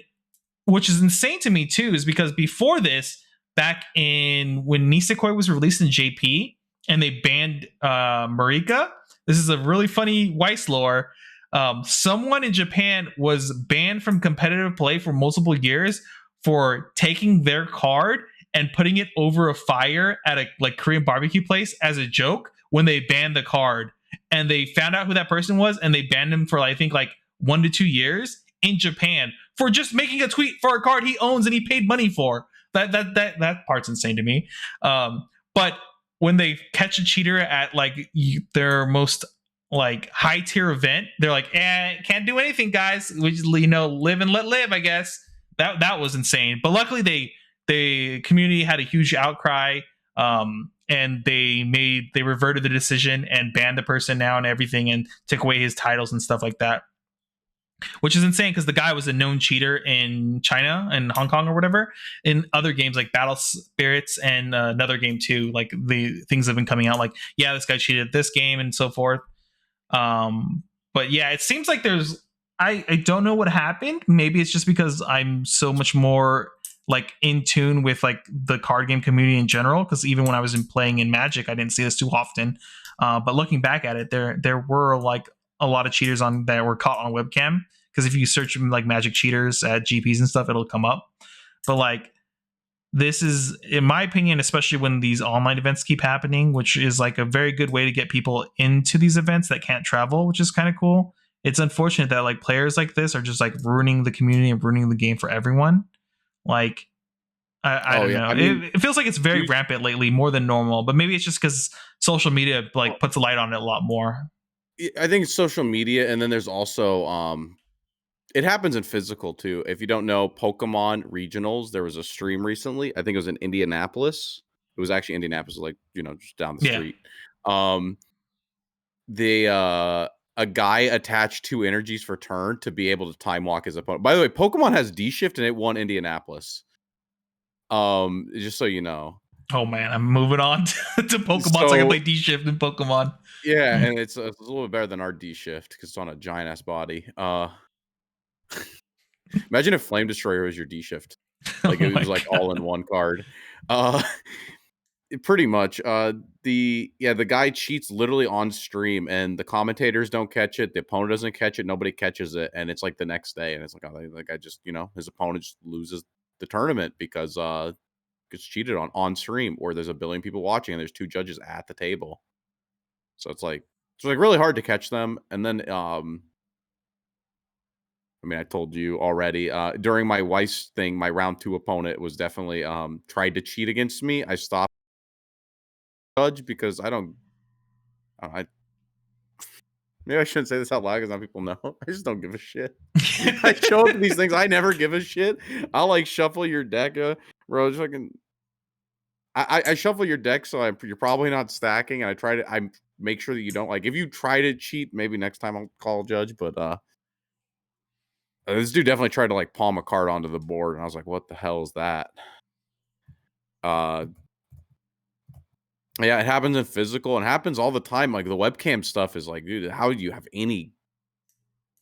which is insane to me too, is because before this, back in when Nisekoi was released in JP, and they banned Marika. This is a really funny Weiss lore. Someone in Japan was banned from competitive play for multiple years for taking their card and putting it over a fire at a like Korean barbecue place as a joke when they banned the card. And they found out who that person was, and they banned him for I think like 1 to 2 years in Japan for just making a tweet for a card he owns and he paid money for. That part's insane to me. But when they catch a cheater at like their most like high tier event, they're like, can't do anything, guys. We just live and let live, I guess. That was insane. But luckily the community had a huge outcry, and they reverted the decision and banned the person now and everything, and took away his titles and stuff like that. Which is insane because the guy was a known cheater in China and Hong Kong or whatever. In other games like Battle Spirits and another game too, like the things have been coming out like, yeah, this guy cheated at this game and so forth. But yeah, it seems like I don't know what happened. Maybe it's just because I'm so much more like in tune with like the card game community in general. Because even when I was playing in Magic, I didn't see this too often. But looking back at it, there were like a lot of cheaters on that were caught on webcam, because if you search like Magic cheaters at GPs and stuff, it'll come up. But like this is, in my opinion, especially when these online events keep happening, which is like a very good way to get people into these events that can't travel, which is kind of cool. It's unfortunate that like players like this are just like ruining the community and ruining the game for everyone. Like I don't know. I mean, it feels like it's very rampant lately, more than normal. But maybe it's just because social media like puts a light on it a lot more. I think it's social media, and then there's also it happens in physical too. If you don't know Pokemon regionals, there was a stream recently. I think it was in Indianapolis. It was actually Indianapolis, like just down the street. A a guy attached 2 energies for turn to be able to time walk his opponent. By the way, Pokemon has D shift and it won Indianapolis. Just so you know. Oh man, I'm moving on to Pokemon so I can So play D Shift in Pokemon. yeah, and it's a little bit better than our D shift because it's on a giant ass body. Imagine if Flame Destroyer was your D shift. Oh Like it my was like god. all in one card. Uh Pretty much. The guy cheats literally on stream, and the commentators don't catch it. The opponent doesn't catch it. Nobody catches it, and it's like the next day, and it's like, oh, like I just, his opponent just loses the tournament because gets cheated on stream, or there's a billion people watching, and there's 2 judges at the table. So it's like really hard to catch them. And then I mean, I told you already. During my Weiss thing, my round 2 opponent was definitely tried to cheat against me. I stopped judge because I maybe I shouldn't say this out loud because now people know. I just don't give a shit. I show up to these things. I never give a shit. I'll like shuffle your deck, bro. Just fucking. I shuffle your deck, so you're probably not stacking. And I make sure that you don't like. If you try to cheat, maybe next time I'll call a judge. But this dude definitely tried to like palm a card onto the board, and I was like, "What the hell is that?" Uh, yeah, it happens in physical and happens all the time. Like the webcam stuff is like, dude, how do you have any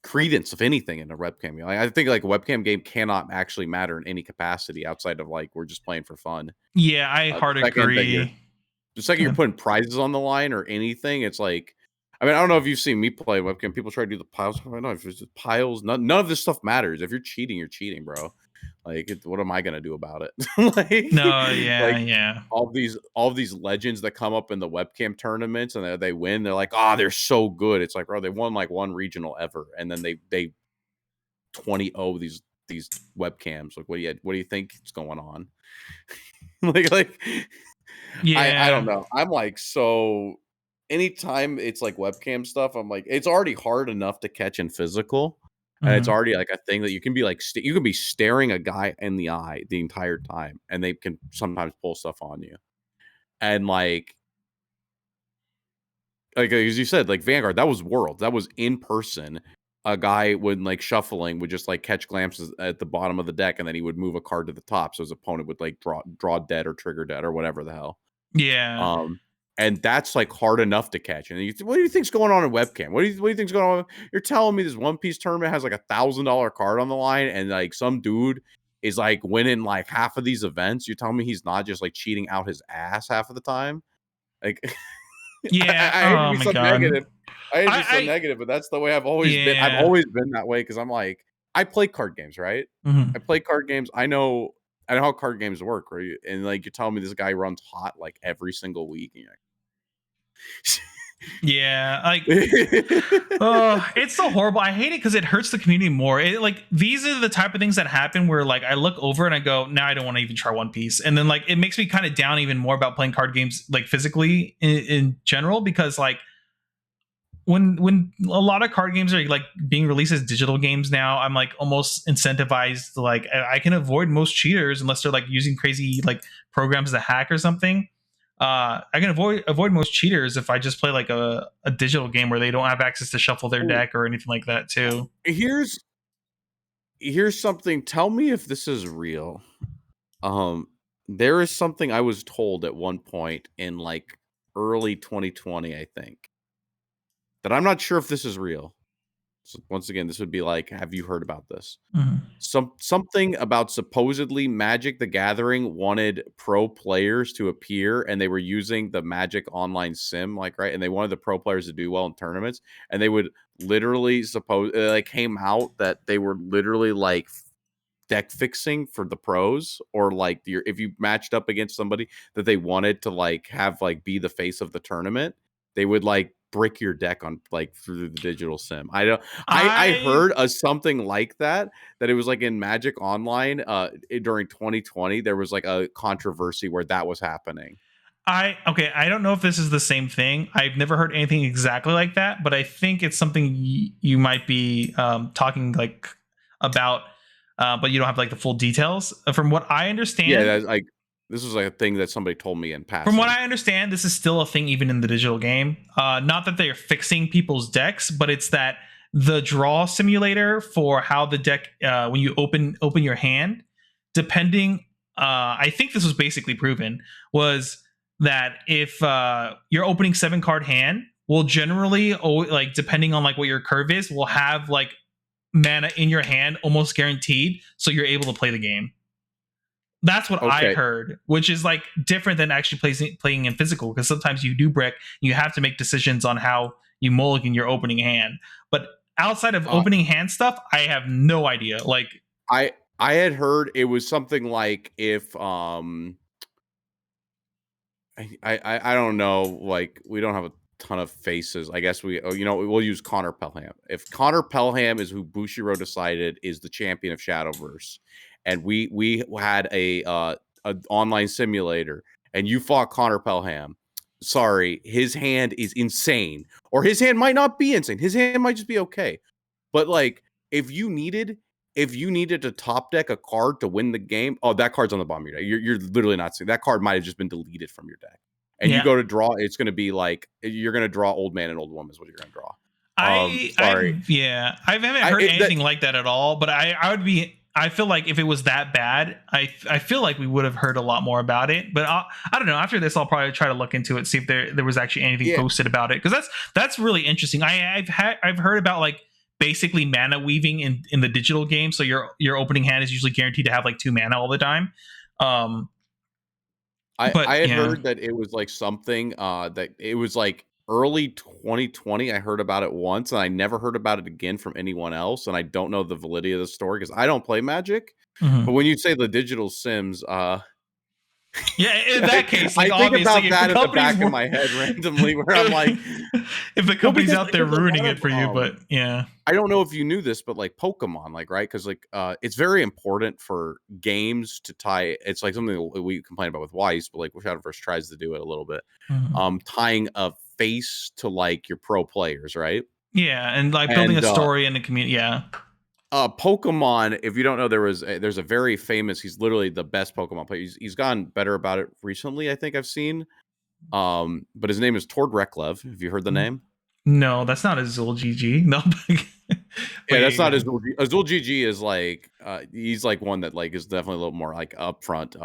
credence of anything in a webcam game? Like, I think like a webcam game cannot actually matter in any capacity outside of like we're just playing for fun. Yeah, I hard agree. The second you're putting prizes on the line or anything, it's like, I mean, I don't know if you've seen me play webcam. People try to do the piles. I don't know if it's just piles. None of this stuff matters. If you're cheating, bro. Like, what am I gonna do about it? No, yeah, like yeah. all these legends that come up in the webcam tournaments and they win. They're like, oh, they're so good. It's like, bro, they won like 1 regional ever, and then they 20-0 these webcams. Like, what do you think is going on? like I don't Yeah. know. I'm like, so anytime it's like webcam stuff, I'm like, it's already hard enough to catch in physical. And it's Mhm. already like a thing that you can be like, you can be staring a guy in the eye the entire time, and they can sometimes pull stuff on you. And as you said, like Vanguard, that was World, that was in person. A guy would like shuffling would just like catch glimpses at the bottom of the deck, and then he would move a card to the top, so his opponent would like draw dead or trigger dead or whatever the hell. Yeah. And that's like hard enough to catch. And what do you think's going on in webcam? What do you think's going on? You're telling me this One Piece tournament has like $1,000 card on the line, and like some dude is like winning like half of these events. You're telling me he's not just like cheating out his ass half of the time? Like, Yeah. I hate to Oh be my so god. negative. I hate to be so I negative, but that's the way I've always been. I've yeah. always been that way because I'm like, I play card games, right? Mhm. I play card games. I know how card games work, right? And like you're telling me this guy runs hot like every single week, and you're Yeah. Like like, it's so horrible. I hate it because it hurts the community more. Like these are the type of things that happen where like I look over and I go, now I don't want to even try One Piece, and then like it makes me kind of down even more about playing card games like physically in general because like when a lot of card games are like being released as digital games now, I'm like almost incentivized to like I can avoid most cheaters unless they're like using crazy like programs to hack or something. I can avoid most cheaters if I just play like a digital game where they don't have access to shuffle their oh, deck or anything like that too. here's here's something. Tell me if this is real. Um, there is something I was told at one point in like early 2020, I think, that I'm not sure if this is real. So once again, this would be like, have you heard about this? Mhm. Something about supposedly Magic the Gathering wanted pro players to appear, and they were using the Magic online sim, like, right, and they wanted the pro players to do well in tournaments, and they would literally suppose like came out that they were literally like deck fixing for the pros, or like if you matched up against somebody that they wanted to like have like be the face of the tournament, they would like brick your deck on like through the digital sim. I don't I I heard something like that, that it was like in Magic Online during 2020 there was like a controversy where that was happening. okay, I don't know if this is the same thing. I've never heard anything exactly like that, but I think it's something you might be talking like about, but you don't have like the full details. From what I Yeah, understand, that's like This was like a thing that somebody told me in From what passing. I understand, this is still a thing even in the digital game. Not that they're fixing people's decks, but it's that the draw simulator for how the deck when you open your hand, depending. I think this was basically proven was that if your opening 7 card hand will generally like depending on like what your curve is, will have like mana in your hand almost guaranteed, so you're able to play the game. That's what I Okay. heard, which is like different than actually playing in physical, because sometimes you do brick, you have to make decisions on how you mulligan your opening hand. But outside of Uh, opening hand stuff, I have no idea. Like, I had heard it was something like if I don't know, like we don't have a ton of faces. I guess we'll use Connor Pelham. If Connor Pelham is who Bushiro decided is the champion of Shadowverse, and we had a online simulator, and you fought Connor Pelham, sorry, his hand is insane, or his hand might not be insane. His hand might just be okay. But like if you needed to top deck a card to win the game, oh, that card's on the bottom of your deck. You're literally not seeing that card might have just been deleted from your deck. And you yeah, go to draw, it's going to be like you're going to draw old man and old woman is what you're going to draw. Sorry, I haven't heard that anything like that at all. But I would be. I feel like if it was that bad, I feel like we would have heard a lot more about it. But I don't know. After this, I'll probably try to look into it, see if there was actually anything yeah. posted about it, because that's really interesting. I've heard about like basically mana weaving in the digital game. So your opening hand is usually guaranteed to have like 2 mana all the time. But I had yeah. heard that it was like something that it was like early 2020. I heard about it once and I never heard about it again from anyone else. And I don't know the validity of the story because I don't play Magic. But Mhm. when you say the digital Sims, Yeah, in that case, like I think obviously, about if the that in the company's back of my head randomly, where I'm like, if the well, company's out there because a ruining lot it for you, of but yeah. I don't know if you knew this, but like Pokemon, like right, because like it's very important for games to tie. It's like something that we complain about with Weiss, but like Shadowverse tries to do it a little bit. Mhm. Tying a face to like your pro players, right? Yeah, and like building a And story in the community. Yeah. Pokemon, if you don't know, there's a very famous. He's literally the best Pokemon player. He's gotten better about it recently. I think I've seen. But his name is Tord Reklev. Have you heard the name? No, that's not Azul GG. No, but Yeah, yeah, that's you not got it. Azul GG is like he's like one that like is definitely a little more like upfront.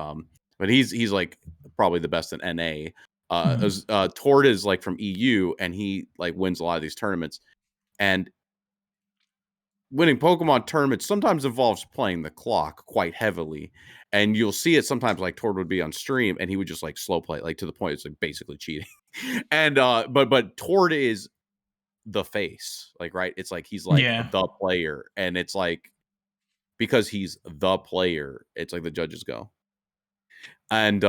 But he's like probably the best in NA. Mhm. Tord is like from EU and he like wins a lot of these tournaments. And winning Pokemon tournaments sometimes involves playing the clock quite heavily. And you'll see it sometimes like Tord would be on stream and he would just like slow play, like to the point it's like basically cheating. And but Tord is the face, like right. It's like he's like Yeah. the player, and it's like because he's the player, it's like the judges go. And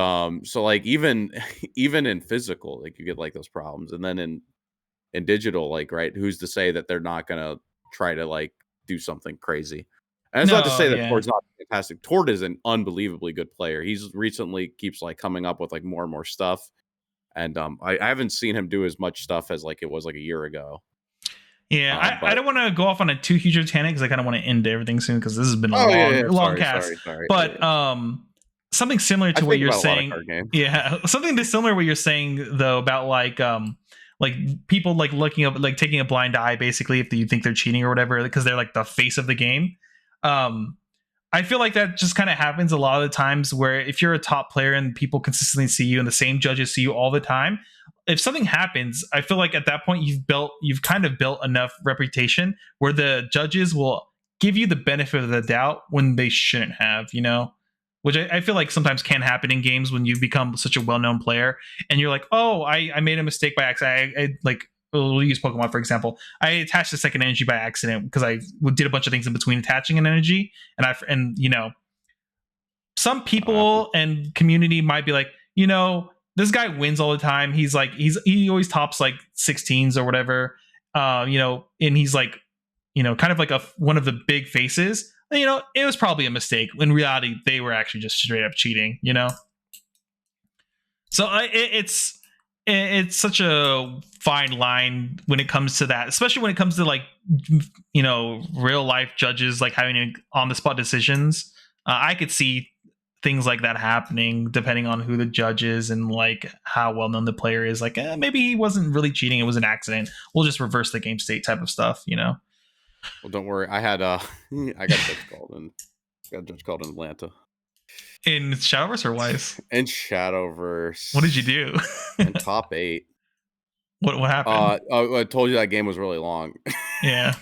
so like even even in physical, like you get like those problems. And then in digital, like right, who's to say that they're not gonna try to like do something crazy? And it's not to No, say that yeah. Tord's not fantastic. Tord is an unbelievably good player. He's recently keeps like coming up with like more and more stuff. And I haven't seen him do as much stuff as like it was like a year ago. Yeah, I But don't want to go off on a too huge of tangent, because I kind of want to end everything soon, because this has been a oh yeah, yeah. long Sorry, cast. sorry, sorry. But something similar I to what think you're about a lot of saying. card games. Yeah, something similar to what you're saying though about like people like looking up, like taking a blind eye basically if you think they're cheating or whatever, because they're like the face of the game. Um, I feel like that just kind of happens a lot of the times, where if you're a top player and people consistently see you and the same judges see you all the time, if something happens, I feel like at that point you've kind of built enough reputation where the judges will give you the benefit of the doubt when they shouldn't have, which I feel like sometimes can happen in games when you become such a well-known player and you're like, oh, I made a mistake by accident. I like, we'll use Pokemon for example. I attached a second energy by accident because I did a bunch of things in between attaching an energy, and some Happens. people and community might be like, this guy wins all the time. He always tops like 16s or whatever, and he's like, kind of like one of the big faces. It was probably a mistake. In reality, they were actually just straight up cheating. So it's such a fine line when it comes to that, especially when it comes to like real life judges like having on the spot decisions. I could see things like that happening depending on who the judge is and like how well known the player is. Like maybe he wasn't really cheating; it was an accident. We'll just reverse the game state type of stuff, you know. Well, don't worry. I had I got judge called in Atlanta In Shadowverse or Wise, and Shadowverse. what did you do? And top 8. What happened? I told you that game was really long. Yeah.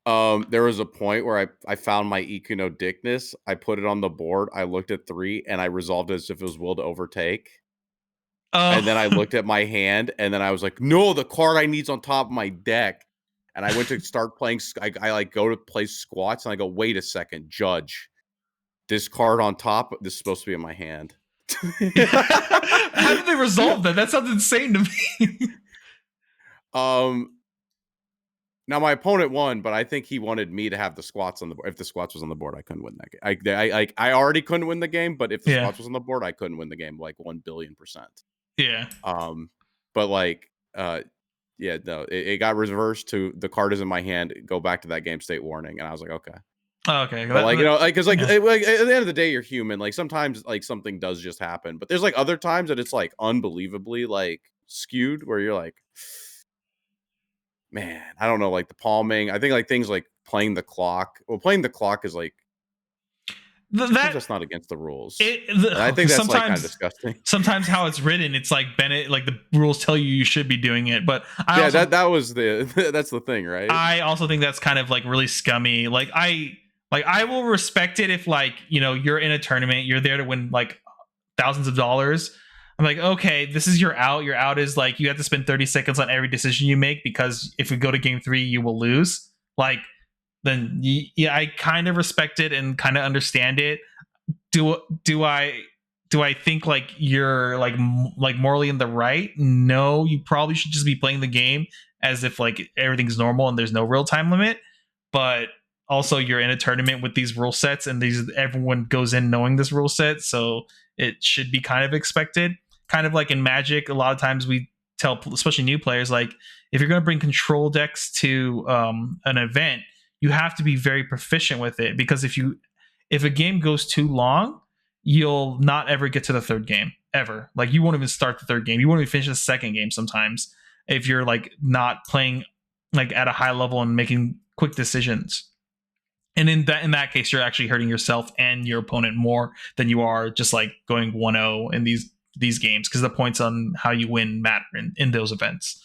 There was a point where I found my EQ no dickness. I put it on the board. I looked at 3 and I resolved it as if it was will to overtake. And then I looked at my hand and then I was like, no, the card I need's on top of my deck. And I went to start playing. I like go to play squats and I go, wait a second, judge. This card on top, this is supposed to be in my hand. How did they resolve that? That sounds insane to me. Now my opponent won, but I think he wanted me to have the squats on the board. If the squats was on the board, I couldn't win that game. I already couldn't win the game, but if the squats was on the board, I couldn't win the game like 1,000,000,000%. Yeah. But like, yeah, no, it got reversed to the card is in my hand. Go back to that game state warning, and I was like, okay. Oh, okay. But like, you know, because like, at the end of the day, you're human. Like sometimes like something does just happen, but there's like other times that it's like unbelievably like skewed where you're like, man, I don't know, like the palming. I think like things like playing the clock. Well, playing the clock is like that's not against the rules. I think that's like kind of disgusting. Sometimes how it's written, it's like Bennett, like the rules tell you should be doing it. But that was that's the thing, right? I also think that's kind of like really scummy. Like I will respect it if like, you know, you're in a tournament, you're there to win like thousands of dollars. I'm like, okay, this is your out. Your out is like you have to spend 30 seconds on every decision you make because if we go to game 3, you will lose. Like, then yeah, I kind of respect it and kind of understand it. Do I think like you're like morally in the right? No, you probably should just be playing the game as if like everything's normal and there's no real time limit. But also you're in a tournament with these rule sets and everyone goes in knowing this rule set, so it should be kind of expected. Kind of like in Magic, a lot of times we tell especially new players, like if you're going to bring control decks to an event, you have to be very proficient with it, because if a game goes too long, you'll not ever get to the third game ever. Like you won't even start the third game, you won't even finish the second game sometimes if you're like not playing like at a high level and making quick decisions. And in that case, you're actually hurting yourself and your opponent more than you are just like going 1-0 in these games, because the points on how you win matter in those events.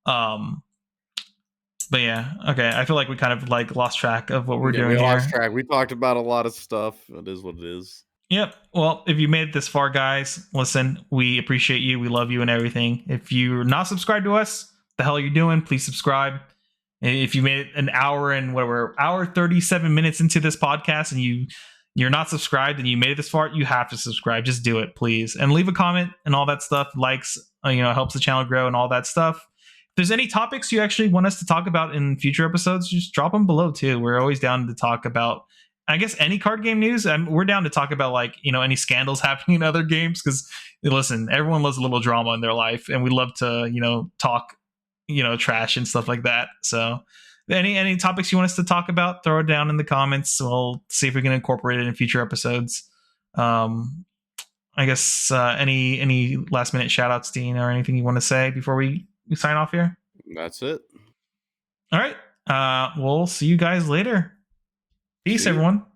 But yeah, okay. I feel like we kind of like lost track of what we're doing here. Lost track. We talked about a lot of stuff. It is what it is. Yep. Well, if you made it this far, guys, listen, we appreciate you. We love you and everything. If you're not subscribed to us, the hell are you doing? Please subscribe. If you made it an hour and hour 37 minutes into this podcast and you're not subscribed and you made it this far, you have to subscribe. Just do it, please. And leave a comment and all that stuff. Likes, helps the channel grow and all that stuff. If there's any topics you actually want us to talk about in future episodes, just drop them below too. We're always down to talk about, I guess, any card game news. We're down to talk about like, any scandals happening in other games, because listen, everyone loves a little drama in their life and we love to, talk, trash and stuff like that. So any topics you want us to talk about, throw it down in the comments. We'll see if we can incorporate it in future episodes. I guess any last minute shout outs, Dean, or anything you want to say before we sign off here? That's it. All right. We'll see you guys later. Peace, everyone.